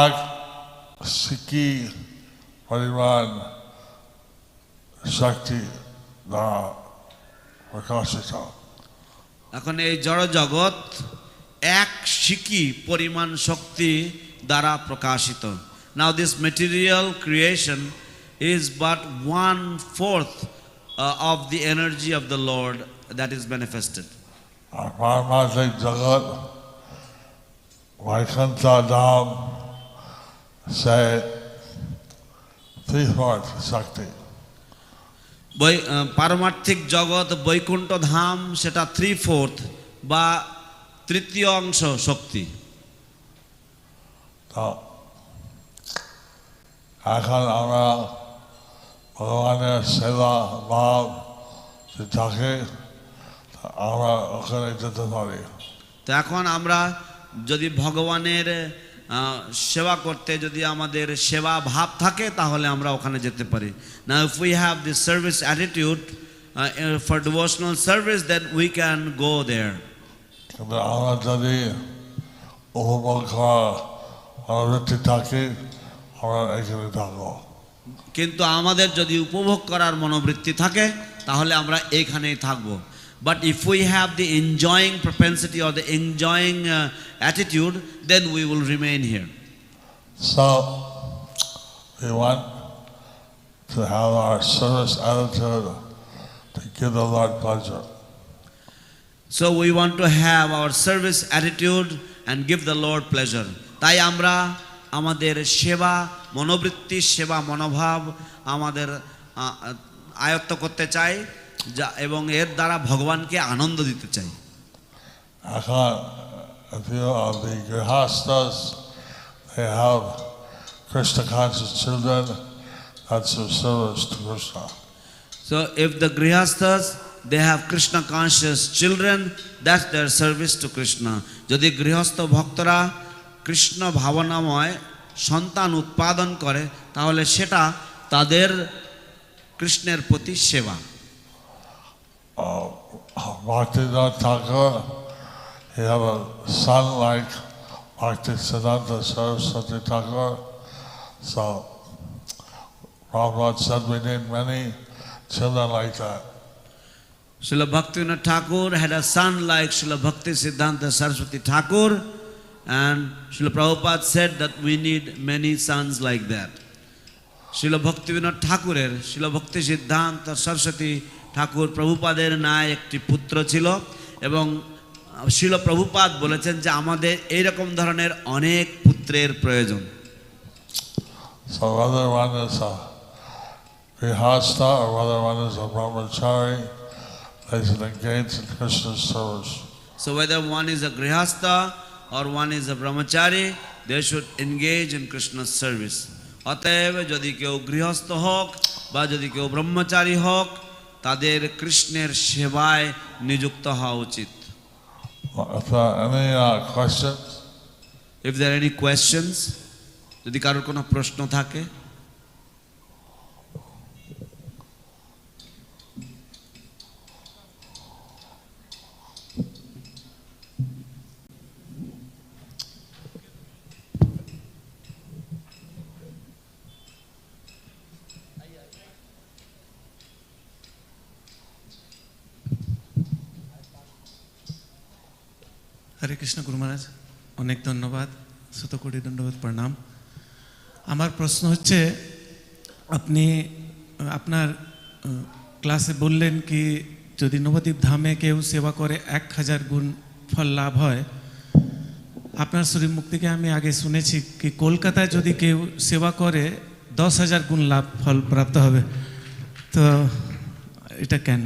এক সিকি পরিমাণ শক্তি দ্বারা প্রকাশিত। এখন এই জড় জগৎ এক সিকি পরিমাণ শক্তি দ্বারা প্রকাশিত। Now this material creation is but 1/4 of the energy of the Lord that is manifested. আর পারমার্থিক জগৎ বৈকুণ্ঠ ধাম সে 3/4 শক্তি। পারমার্থিক জগৎ বৈকুণ্ঠ ধাম সেটা 3/4 বা তৃতীয় অংশ শক্তি। তো এখন আমরা ভগবানের সেবা ভাব থাকে, আমরা ওখানে যেতে পারি। তো এখন আমরা যদি ভগবানের সেবা করতে যদি আমাদের সেবা ভাব থাকে তাহলে আমরা ওখানে যেতে পারি। Now if we have this service attitude for devotional service, then we can go there. কিন্তু আমরা যদি উপভোগ করার মনোবৃত্তি থাকে, আমরা এখানে থাকবো। কিন্তু আমাদের যদি উপভোগ করার মনোবৃত্তি থাকে তাহলে আমরা এইখানেই থাকবো। But if we have the enjoying propensity or the enjoying attitude, then we will remain here. So we want to have our service attitude to give the Lord pleasure. So we want to have our service attitude and give the Lord pleasure. তাই আমরা আমাদের সেবা মনোবৃত্তি, সেবা মনোভাব আমাদের আয়ত্ত করতে চাই এবং এর দ্বারা ভগবানকে আনন্দ দিতে চাই। এখন the grihasthas, they have Krishna conscious children, that's their service to Krishna. So if the grihasthas, they have Krishna conscious children, that's their service to Krishna. যদি গৃহস্থ ভক্তরা কৃষ্ণ ভাবনাময় সন্তান উৎপাদন করে তাহলে সেটা তাদের কৃষ্ণের প্রতি সেবা। Bhaktivinoda Thakur, he have a son like Bhaktisiddhanta Saraswati Thakur. So Prabhupada said we need many children like that. Srila Bhaktivinoda Thakur had a son like Srila Bhaktisiddhanta Saraswati Thakur, and Srila Prabhupada said that we need many sons like that. Srila Bhaktivinoda Thakurer, Srila Bhaktisiddhanta Saraswati ঠাকুর প্রভুপাদের ন্যায় একটি পুত্র ছিল এবং শিল প্রভুপাদ বলেছেন যে আমাদের এইরকম ধরনের অনেক পুত্রের প্রয়োজন। So whether one is a grihastha or whether one is a brahmachari, they should engage in Krishna's service. So whether one is a grihastha or one is a brahmachari, they should engage in Krishna's service. অতএব যদি কেউ গৃহস্থ হোক বা যদি কেউ ব্রহ্মচারী হোক তাদের কৃষ্ণের সেবায় নিযুক্ত হওয়া উচিত। If there are any questions, যদি কারোর কোনো প্রশ্ন থাকে। হরে কৃষ্ণ গুরু মহারাজ, অনেক ধন্যবাদ, শতকোটি দণ্ডবোধ প্রণাম। আমার প্রশ্ন হচ্ছে, আপনি আপনার ক্লাসে বললেন কি যদি নবদ্বীপ ধামে কেউ সেবা করে 1000 গুণ ফল লাভ হয়। আপনার শরীর মুক্তিকে আমি আগে শুনেছি কি কলকাতায় যদি কেউ সেবা করে 10,000 গুণ লাভ ফল প্রাপ্ত হবে, তো এটা কেন?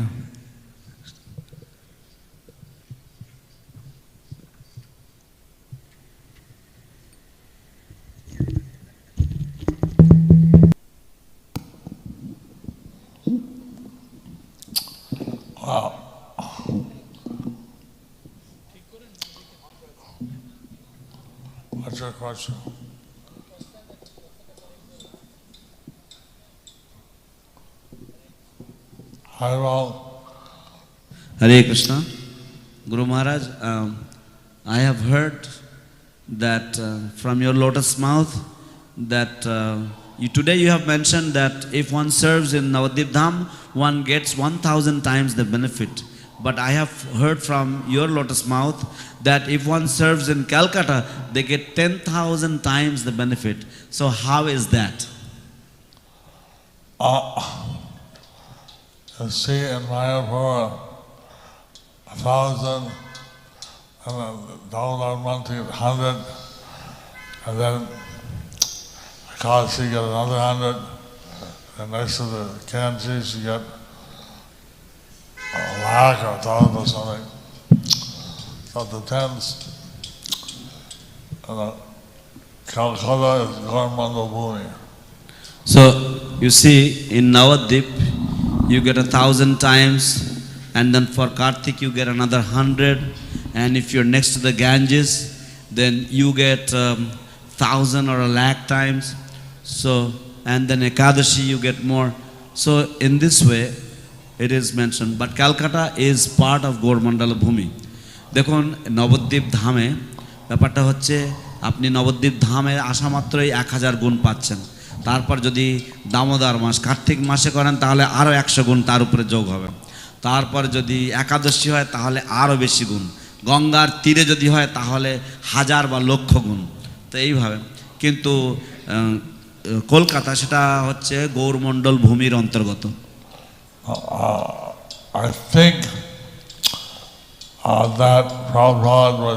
Wow. What's your question? Hi, well, Hare Krishna. Guru Maharaj, I have heard that from your lotus mouth that today you have mentioned that if one serves in Navadvip Dham, one gets 1,000 times the benefit. But I have heard from your lotus mouth that if one serves in Calcutta, they get 10,000 times the benefit. So how is that? you see in Mayapur, 1,000, and then Damodar monthly 100, and then because you get another 100, and next to the Ganges you get a lakh or 1,000 or something. So it depends. Calcutta is Governmental Bhumi. So you see in Navadvip you get 1,000 times, and then for Kartik you get another 100, and if you're next to the Ganges then you get 1,000 or a lakh times. So and then Ekadashi you get more. So in this way it is mentioned, but Calcutta is part of Gaur-Mandala Bhumi. দেখুন নবদ্বীপ ধামে ব্যাপারটা হচ্ছে আপনি নবদ্বীপ ধামে আসা মাত্রই 1000 গুণ পাচ্ছেন। তারপর যদি দামোদর মাস কার্তিক মাসে করেন তাহলে আরও 100 গুণ তার উপরে যোগ হবে। তারপর যদি একাদশী হয় তাহলে আরও বেশি গুণ, গঙ্গার তীরে যদি হয় তাহলে 1000 বা লক্ষ গুণ। তো এইভাবে কিন্তু কলকাতা সেটা হচ্ছে গৌরমণ্ডল ভূমির অন্তর্গত। I think that Prabhupada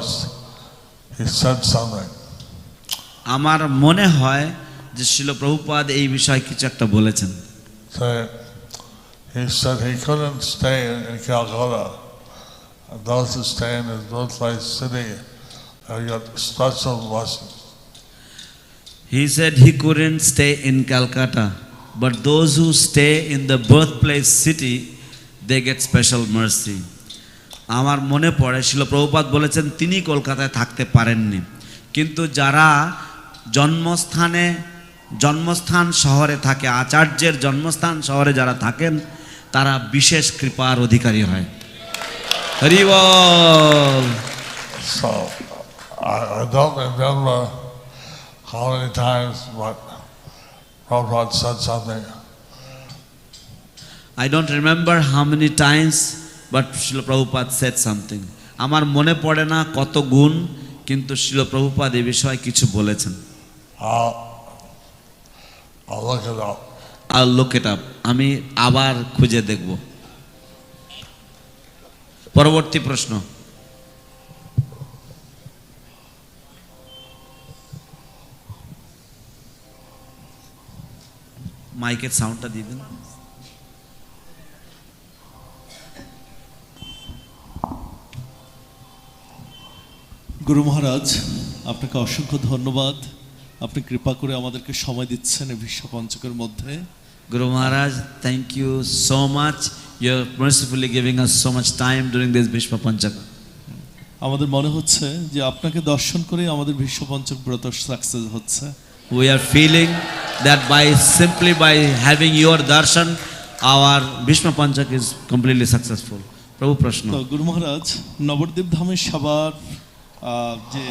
he said something. আমার মনে হয় যে শিল প্রভুপাদ এই বিষয়ে কিছু একটা বলেছেন। So he said he couldn't stay in Calcutta. And those who stay in his birthplace city have got special blessings. He said he couldn't stay in Calcutta, but those who stay in the birthplace city, they get special mercy. আমার মনে পড়ে শিল প্রভুপাদ বলেছেন তিনি কলকাতায় থাকতে পারেননি, কিন্তু যারা জন্মস্থান শহরে থাকে, আচার্যের জন্মস্থান শহরে যারা থাকেন তারা বিশেষ কৃপার অধিকারী হয়। হরি বল। So I don't remember how many times but Prabhupada said something. I don't remember how many times but Srila Prabhupada said something. আমার মনে পড়ে না কত গুণ, কিন্তু Srila Prabhupada এই বিষয়ে কিছু বলেছেন। I'll look it up. I'll look it up. আমি আবার খুঁজে দেখব। পরবর্তী প্রশ্ন। মাইকের সাউন্ডটা দিয়ে দিন। গুরু মহারাজ, আপনাকে অসংখ্য ধন্যবাদ। আপনি কৃপা করে আমাদেরকে সময় দিচ্ছেন এই বিশ্ব পঞ্চকের মধ্যে। Guru Maharaj, thank you so much. You're mercifully giving us so much time during this Bhishma Panchaka. আমাদের মনে হচ্ছে যে আপনাকে দর্শন করে আমাদের বিশ্ব পঞ্চক ব্রত সাকসেস হচ্ছে। We are feeling that simply by having your darshan, our Bhishma Panchaka is completely successful. Prabhu Prashna. তো গুরু মহারাজ, নবদ্বীপ ধামের সবার যে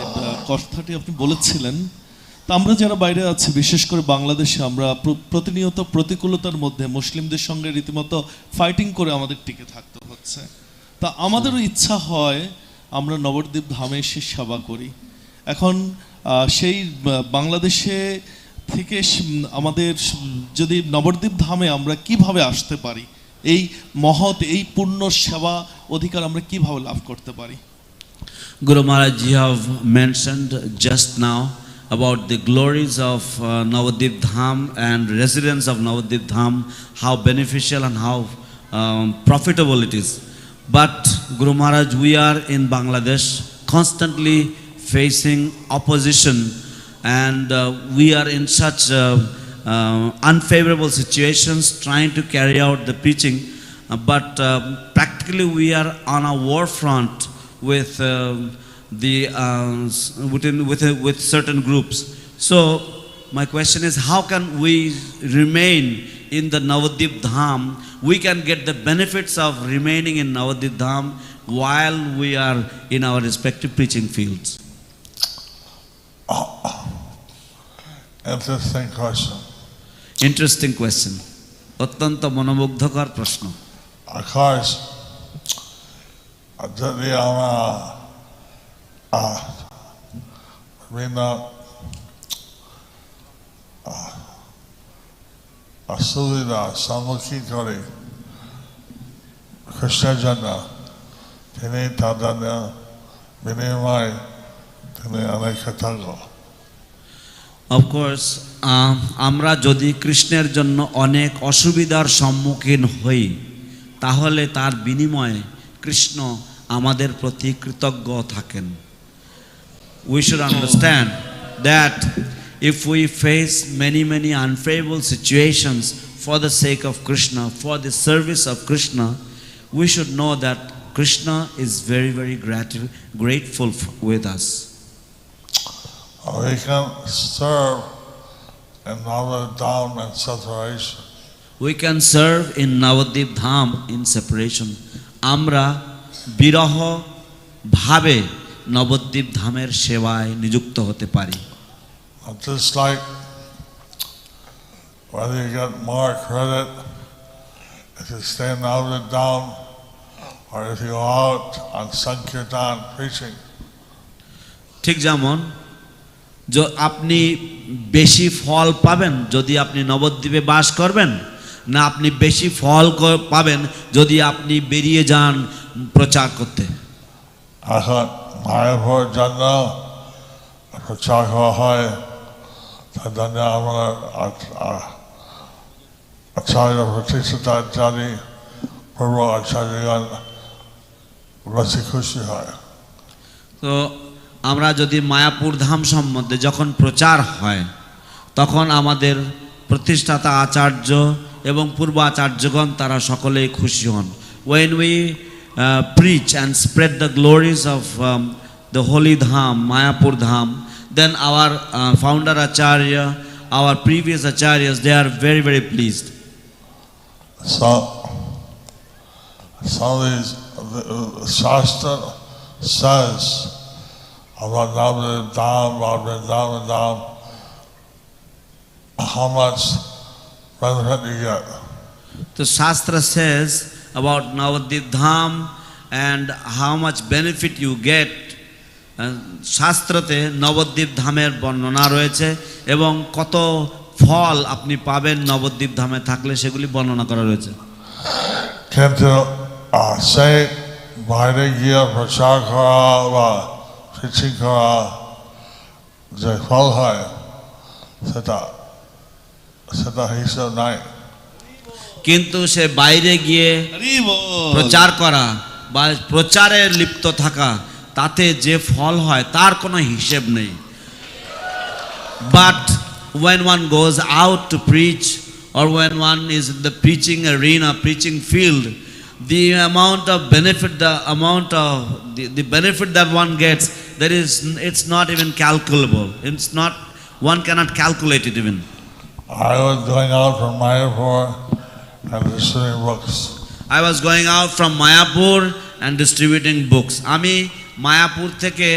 কথাটি আপনি বলেছিলেন, তা আমরা যারা বাইরে আছি, বিশেষ করে বাংলাদেশে, আমরা প্রতিনিয়ত প্রতিকূলতার মধ্যে মুসলিমদের সঙ্গে রীতিমতো ফাইটিং করে আমাদের টিকে থাকতে হচ্ছে। তা আমাদেরও ইচ্ছা হয় আমরা নবদ্বীপ ধামে এসে সেবা করি। এখন সেই বাংলাদেশে থেকে আমাদের যদি নবদ্বীপ ধামে আমরা কিভাবে আসতে পারি, এই মহৎ এই পূর্ণ সেবা অধিকার আমরা কিভাবে লাভ করতে পারি? Guru Maharaj, you have mentioned just now about the glories of Navadvip Dham and residents of Navadvip Dham, how beneficial and how profitable it is. But Guru Maharaj, we are in Bangladesh constantly facing opposition, and we are in such unfavorable situations trying to carry out the preaching, but practically we are on a war front with with certain groups. So my question is, how can we remain in the Navadvip Dham? We can get the benefits of remaining in Navadvip Dham while we are in our respective preaching fields. Interesting question. Interesting question. অত্যন্ত মনোমুগ্ধকর প্রশ্ন। Of course, যদি আমরা বিভিন্ন অসুবিধা সম্মুখীন করে কৃষ্ণের জন্য, তিনি তাদের বিনিময় তিনি অনেক কৃতজ্ঞ। Of course, আমরা যদি কৃষ্ণের জন্য অনেক অসুবিধার সম্মুখীন হই, তাহলে তার বিনিময়ে কৃষ্ণ আমাদের প্রতি কৃতজ্ঞ থাকেন। We should understand that if we face many unfavorable situations for the sake of Krishna, for the service of Krishna, we should know that Krishna is very grateful with us. We can serve in Navadvip Dham in separation. We can serve in Navadvip Dham in separation. আমরা বিরহ ভাবে নবদ্বীপ ধামের সেবায় নিযুক্ত হতে পারি। Just like whether you get more credit if you stay in Navadvip Dham or if you go out on Sankirtan preaching. ঠিক যেমন আপনি বেশি ফল পাবেন যদি আপনি নবদ্বীপে বাস করবেন, না আপনি বেশি ফল পাবেন যদি আপনি বেরিয়ে যান প্রচার করতে। এখন মায়াপুর জন্য প্রচার করা হয়, তার জন্য আমরা আচার্য প্রতিষ্ঠাতা ইত্যাদি পূর্ব আচার্যগণ বেশি খুশি হয়। তো আমরা যদি মায়াপুর ধাম সম্বন্ধে যখন প্রচার হয়, তখন আমাদের প্রতিষ্ঠাতা আচার্য এবং পূর্ব আচার্যগণ তারা সকলেই খুশি হন। When we preach and spread the glories of the holy dham, Mayapur dham, then our founder acharya, our previous acharyas, they are very pleased. So these Shastra says about Navadvip Dham, about Vrindavan Dham, how much benefit you get. The Shastra says about Navadvip Dham and how much benefit you get. শাস্ত্রতে Nabadwip ধামের বর্ণনা রয়েছে এবং কত ফল আপনি পাবেন নবদ্বীপ ধামে থাকলে সেগুলি বর্ণনা করা রয়েছে। কিন্তু সেই বাইরে গিয়ে প্রচার করা বা preaching করা যে ফল হয় সেটা হিসাব নাই। কিন্তু সে বাইরে গিয়ে প্রচার করা বা প্রচারে লিপ্ত থাকা, তাতে যে ফল হয় তার কোনো হিসেব নেই। But when one goes out to preach or when one is in the preaching arena, preaching field, the amount of benefit, the benefit that one gets, it's not even calculable. It's not, one cannot calculate it even. I was going out from Mayapur and distributing books. I was going out from Mayapur and distributing books. আমি মায়াপুর থেকে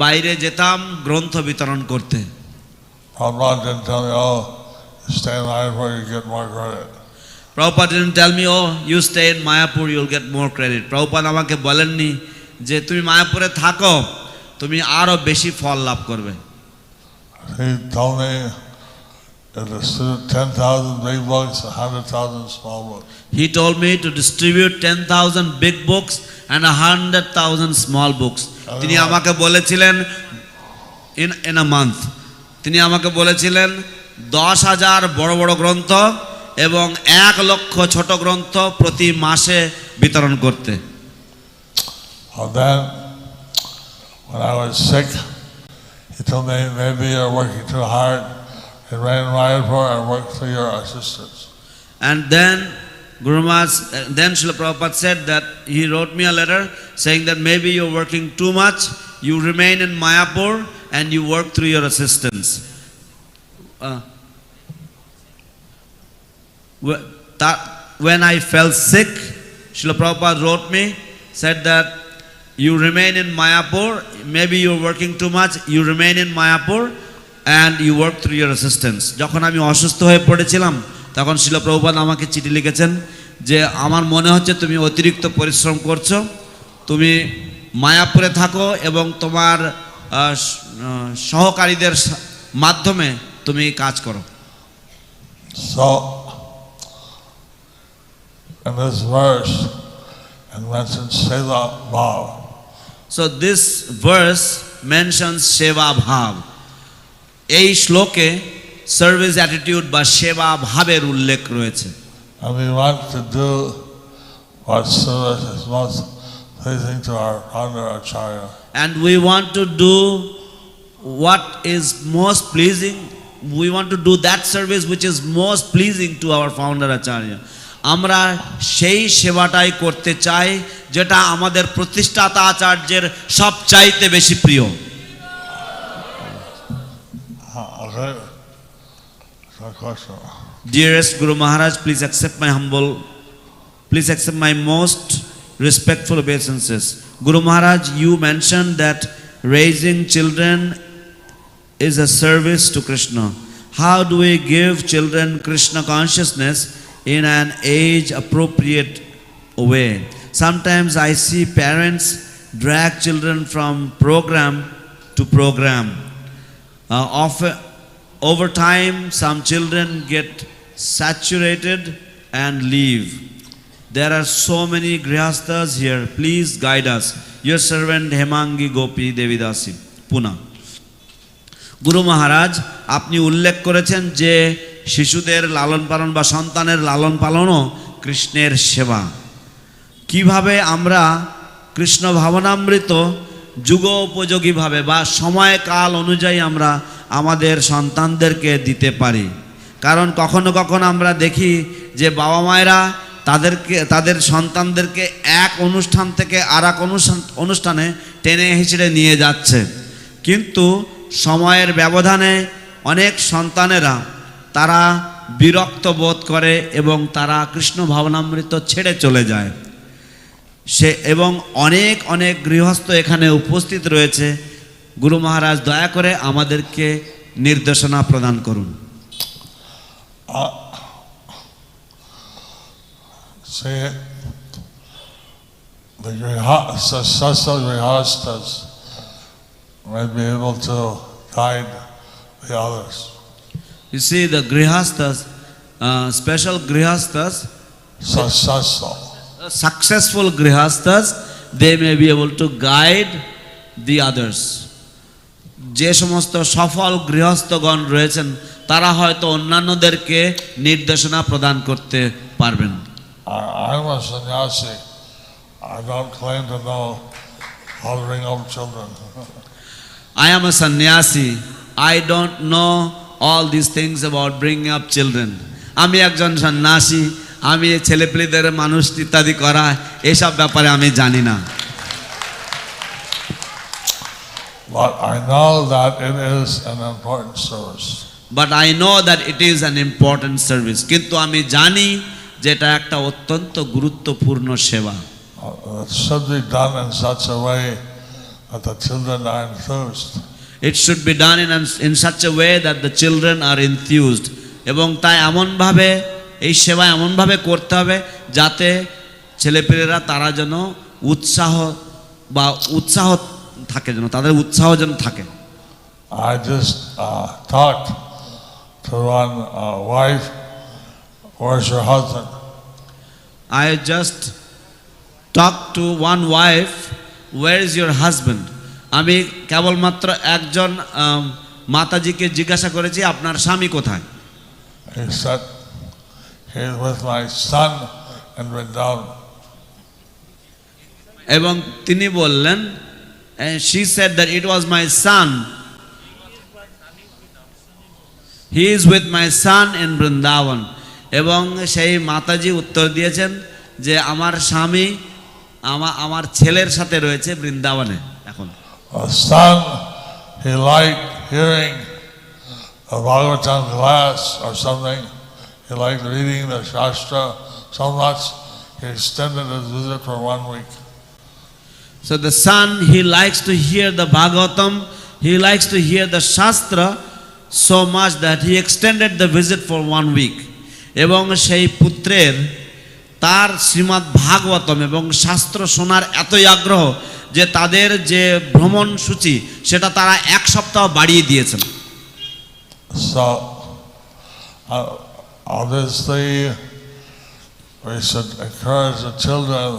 বাইরে যেতাম গ্রন্থ বিতরণ করতে। Prabhupada didn't tell me, oh, you stay in Mayapur, you get more credit. Prabhupada didn't tell me, oh, you stay in Mayapur, you'll get more credit. Prabhupada আমাকে বলেননি যে তুমি মায়াপুরে থাকো তুমি আরো বেশি ফল লাভ করবে। He told me to distribute 10,000 big books, 100,000 small books. He told me to distribute 10,000 big books and 100,000 small books. তিনি আমাকে বলেছিলেন in a month. তিনি আমাকে বলেছিলেন 10,000 বড় বড় গ্রন্থ এবং 1,00,000 ছোট গ্রন্থ প্রতি মাসে বিতরণ করতে। And then, when I was sick, he told me, maybe you're working too hard in Mayapur and work for your assistants. And then Guru Maharaj, then Srila Prabhupada said that he wrote me a letter saying that maybe you're working too much, you remain in Mayapur and you work through your assistants. When I fell sick, Srila Prabhupada wrote me, said that you remain in Mayapur, maybe you're working too much, you remain in Mayapur and you work through your assistants. যখন আমি অসুস্থ হয়ে পড়েছিলাম তখন শ্রীল প্রভুপাদ আমাকে চিঠি লিখেছেন যে আমার মনে হচ্ছে তুমি অতিরিক্ত পরিশ্রম করছো, তুমি মায়াপুরে থাকো এবং তোমার সহকারীদের মাধ্যমে তুমি কাজ করো। So in this verse it mentions Seva Bhav. So this verse mentions Seva Bhav. এই শ্লোকে সার্ভিস অ্যাটিটিউড বা সেবা ভাবের উল্লেখ রয়েছে। And we want to do what service is most pleasing to our founder Acharya. And we want to do what is most pleasing. We want to do that service which is most pleasing to our founder Acharya. আমরা সেই সেবাটাই করতে চাই যেটা আমাদের প্রতিষ্ঠাতা আচার্যের সবচাইতে বেশি প্রিয়। Okay. So question. Dearest Guru Maharaj, please accept my most respectful obeisances. Guru Maharaj, you mentioned that raising children is a service to Krishna. How do we give children Krishna consciousness in an age appropriate way? Sometimes I see parents drag children from program to program. Over time, some children get saturated and leave. There are so many grihasthas here. Please guide us. Your servant Hemangi Gopi Devidasi, Pune. Guru Maharaj, আপনি উল্লেখ করেছেন যে শিশুদের লালন পালন বা সন্তানের লালন পালনও কৃষ্ণের সেবা। কিভাবে আমরা কৃষ্ণ ভাবনামৃত যুগোপযোগীভাবে বা সময়কাল অনুযায়ী আমরা আমাদের সন্তানদেরকে দিতে পারি। কারণ কখনো কখনো আমরা দেখি যে বাবা মায়েরা তাদের সন্তানদেরকে এক অনুষ্ঠান থেকে আর এক অনুষ্ঠানে টেনে হিঁচড়ে নিয়ে যাচ্ছে, কিন্তু সময়ের ব্যবধানে অনেক সন্তানেরা তারা বিরক্ত বোধ করে এবং তারা কৃষ্ণ ভাবনামৃত ছেড়ে চলে যায়। এবং অনেক অনেক গৃহস্থ এখানে উপস্থিত রয়েছে। গুরু মহারাজ দয়া করে আমাদেরকে নির্দেশনা প্রদান করুন। See, the successful grihasthas may be able to guide the others. You see, the grihasthas, special grihasthas, successful grihasthas, they may be able to guide the others. যে সমস্ত সফল গৃহস্থগণ রয়েছেন তারা হয়তো অন্যান্যদেরকে নির্দেশনা প্রদান করতে পারবেন। I'm a sannyasi. I don't claim to know how to bring up children. I am a sannyasi. I don't know all these things about bringing up children. আমি একজন সন্ন্যাসী, আমি ছেলেপেলেদের মানুষ ইত্যাদি করা এসব ব্যাপারে আমি জানি না। But I know that it is an important service. But I know that it is an important service. কিন্তু আমি জানি যে এটা একটা অত্যন্ত গুরুত্বপূর্ণ সেবা। It should be done in such a way that the children are enthused. It should be done in such a way that the children are enthused. এবং তাই এমনভাবে এই সেবা এমনভাবে করতে হবে যাতে ছেলেপেলেরা তারা যেন উৎসাহ বা উৎসাহ থাকে, যেন তাদের উৎসাহ যেন থাকে। I just talked to one wife, where's your husband? I just talked to one wife, where is your husband? আমি কেবলমাত্র একজন মাতাজিকে জিজ্ঞাসা করেছি আপনার স্বামী কোথায়। He said, he's with my son in Vrindavan. এবং তিনি বললেন, she said that it was my son, he is with my son in Vrindavan. এবং সেই মাতাজি উত্তর দিয়েছেন যে আমার স্বামী আমার ছেলের সাথে রয়েছে বৃন্দাবনে এখন। A son, he liked hearing a Bhagavatam class or something. He liked reading the Shastra so much, he extended his visit for 1 week. So the son, he likes to hear the Bhagavatam, he likes to hear the Shastra so much that he extended the visit for 1 week. এবং সেই পুত্রের তার শ্রীমদ্ ভাগবতম এবং শাস্ত্র শোনার এতই আগ্রহ যে তাদের যে ভ্রমণ সূচি সেটা তারা 1 সপ্তাহ বাড়িয়ে দিয়েছেন। So obviously we should encourage the children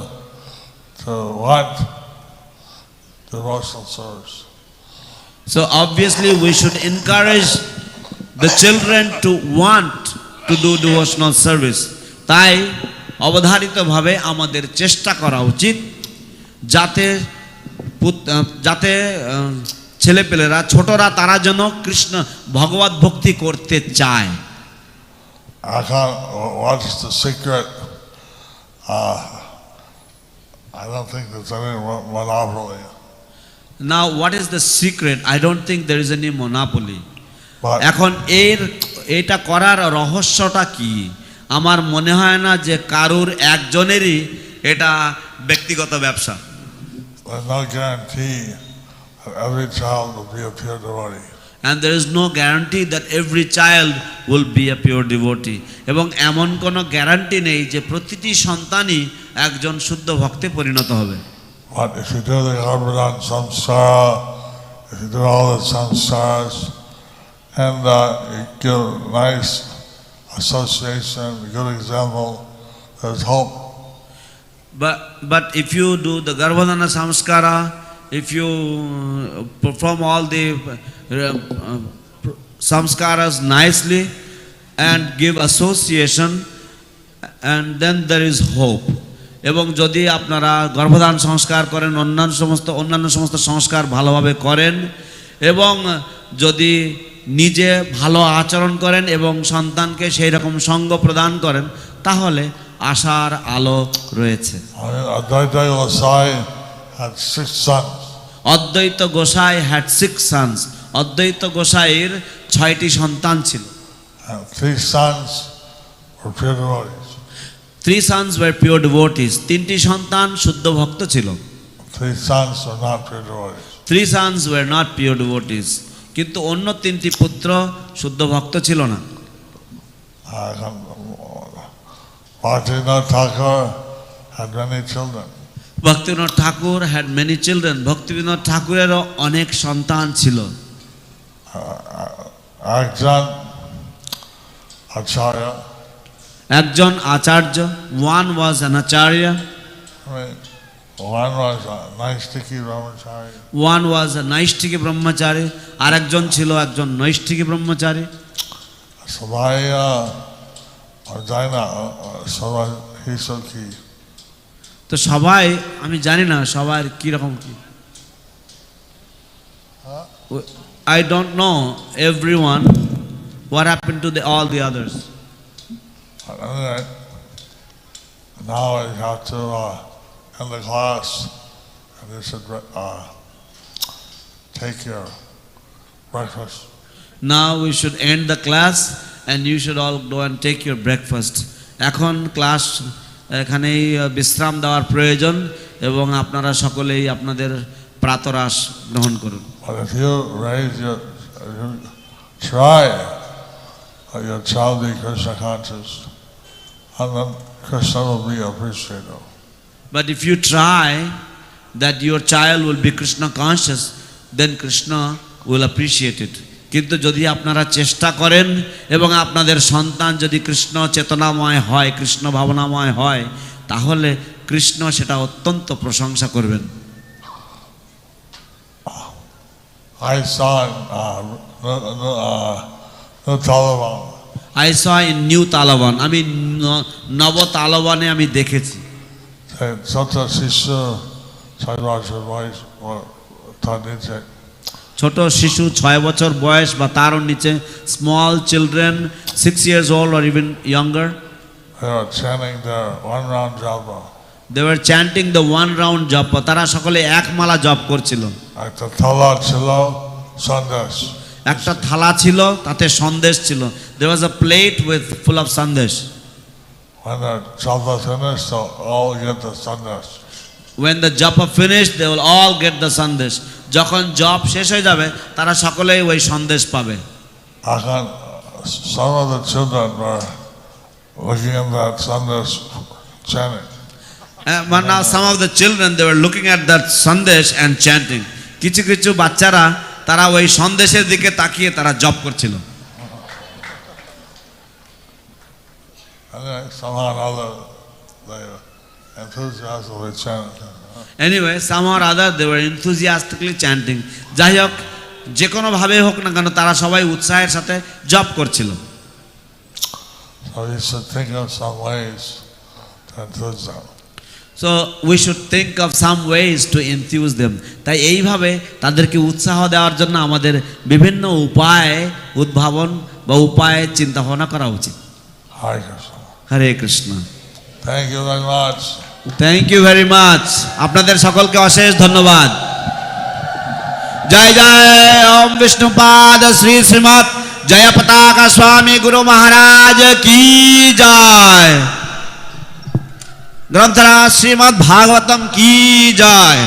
to want devotional service. So obviously we should encourage the children to want to do devotional service. তাই অবধারিতভাবে আমাদের চেষ্টা করা উচিত যাতে যাতে ছেলেপেলেরা ছোটরা তারা যেন কৃষ্ণ ভগবত ভক্তি করতে চায়। What's the secret? I don't think there's any monopoly. Now what is the secret? I don't think there is any monopoly. But এখন এটা করার রহস্যটা কি? আমার মনে হয় না যে কারুর একজনেরই এটা ব্যক্তিগত ব্যবসা। there's no guarantee that every child will be a pure devotee. And there is no guarantee that every child will be a pure devotee. এবং এমন কোনো গ্যারান্টি নেই যে প্রতিটি সন্তানই একজন শুদ্ধ ভক্তে পরিণত হবে। But if you do the Garbhadan samskara, if you do all the samskaras, and you give nice association, good example, there's hope. But if you do the Garbhadana samskara, if you perform all the samskaras nicely and give association, and then there is hope. এবং যদি আপনারা গর্ভধান সংস্কার করেন, অন্যান্য সমস্ত সংস্কার ভালোভাবে করেন এবং যদি নিজে ভালো আচরণ করেন এবং সন্তানকে সেই রকম সঙ্গ প্রদান করেন তাহলে আশার আলো রয়েছে। অদ্বৈত গোসাই had 6 sons. অদ্বৈত গোসাইয়ের 6টি সন্তান ছিল। 3 sons were pure devotees. 3টি সন্তান শুদ্ধ ভক্ত ছিল। 3 sons were not pure devotees. কিন্তু অন্য 3টি পুত্র শুদ্ধ ভক্ত ছিল না। ভক্তিবিনোদ ঠাকুর had many children. ভক্তিবিনোদ ঠাকুরেরও অনেক সন্তান ছিল। একজন আচার্য, one was an acharya, one was a naishtiki brahmachari, আর একজন ছিল একজন নৈষ্ঠিকী ব্রহ্মচারী। তো সবাই আমি জানি না সবার কি রকম কি। I don't know everyone what happened to all the others. Now I have to end the class, and you should take your breakfast. Now we should end the class and you should all go and take your breakfast. এখন class এখানেই বিশ্রাম দেওয়ার প্রয়োজন এবং আপনারা সকলেই আপনাদের প্রাতরাশ গ্রহণ করুন। But if you try your child be Krishna conscious, and then Krishna will be appreciative. But if you try that your child will be Krishna conscious, then Krishna will appreciate it. কিন্তু যদি আপনারা চেষ্টা করেন এবং আপনাদের সন্তান যদি কৃষ্ণ চেতনাময় হয়, কৃষ্ণ ভাবনাময় হয়, তাহলে কৃষ্ণ সেটা অত্যন্ত প্রশংসা করবেন। I saw in Taliban. I saw in New Talaban, আমি নব তালবানে আমি দেখেছি Sota Sishu Sairaj Voice or Taniche. ছোট শিশু 6 বছর বয়স বা তারও নিচে, small children 6 years old or even younger, They were chanting their one round japa. they were chanting the one round japa. তারা সকলে এক মালা জপ করছিল। Like the Tala Chilo Sandesh. একটা থালা ছিল, তাতে সন্দেশ ছিল। There was a plate with full of sandesh. When the japa finished, they'll all get the Sandesh. When the japa finished, they will all get the sandesh. যখন জপ শেষ হয়ে যাবে, তারা সকলেই ওই সন্দেশ পাবে। Some of the children were looking at that Sandesh chanting. But now some of the children, they were looking at that sandesh and chanting. কিছু কিছু বাচ্চারা তারা ওই সন্দেশের দিকে তাকিয়ে তারা জপ করছিল। And then somehow or other, they enthusiastically chanted. Anyway, somehow or other they were enthusiastically chanting. যাই হোক, যে কোনো ভাবে হোক না কেন, তারা সবাই উৎসাহের সাথে জপ করছিল। So you should think of some ways to enthuse them. So we should think of some ways to enthuse them. তাই এইভাবে তাদেরকে উৎসাহ দেওয়ার জন্য আমাদের বিভিন্ন উপায় উদ্ভাবন বা উপায় চিন্তা ভাবনা করা উচিত। Hare Krishna. Hare Krishna. Thank you very much. Thank you very much. আপনাদের সকলকে অশেষ ধন্যবাদ। জয় জয় ওম বিষ্ণুপাদ শ্রী শ্রীমৎ জয়পতাকা স্বামী গুরু মহারাজ কি জয়। গ্রন্থরাজ শ্রীমদ্ ভাগবতম কি জয়।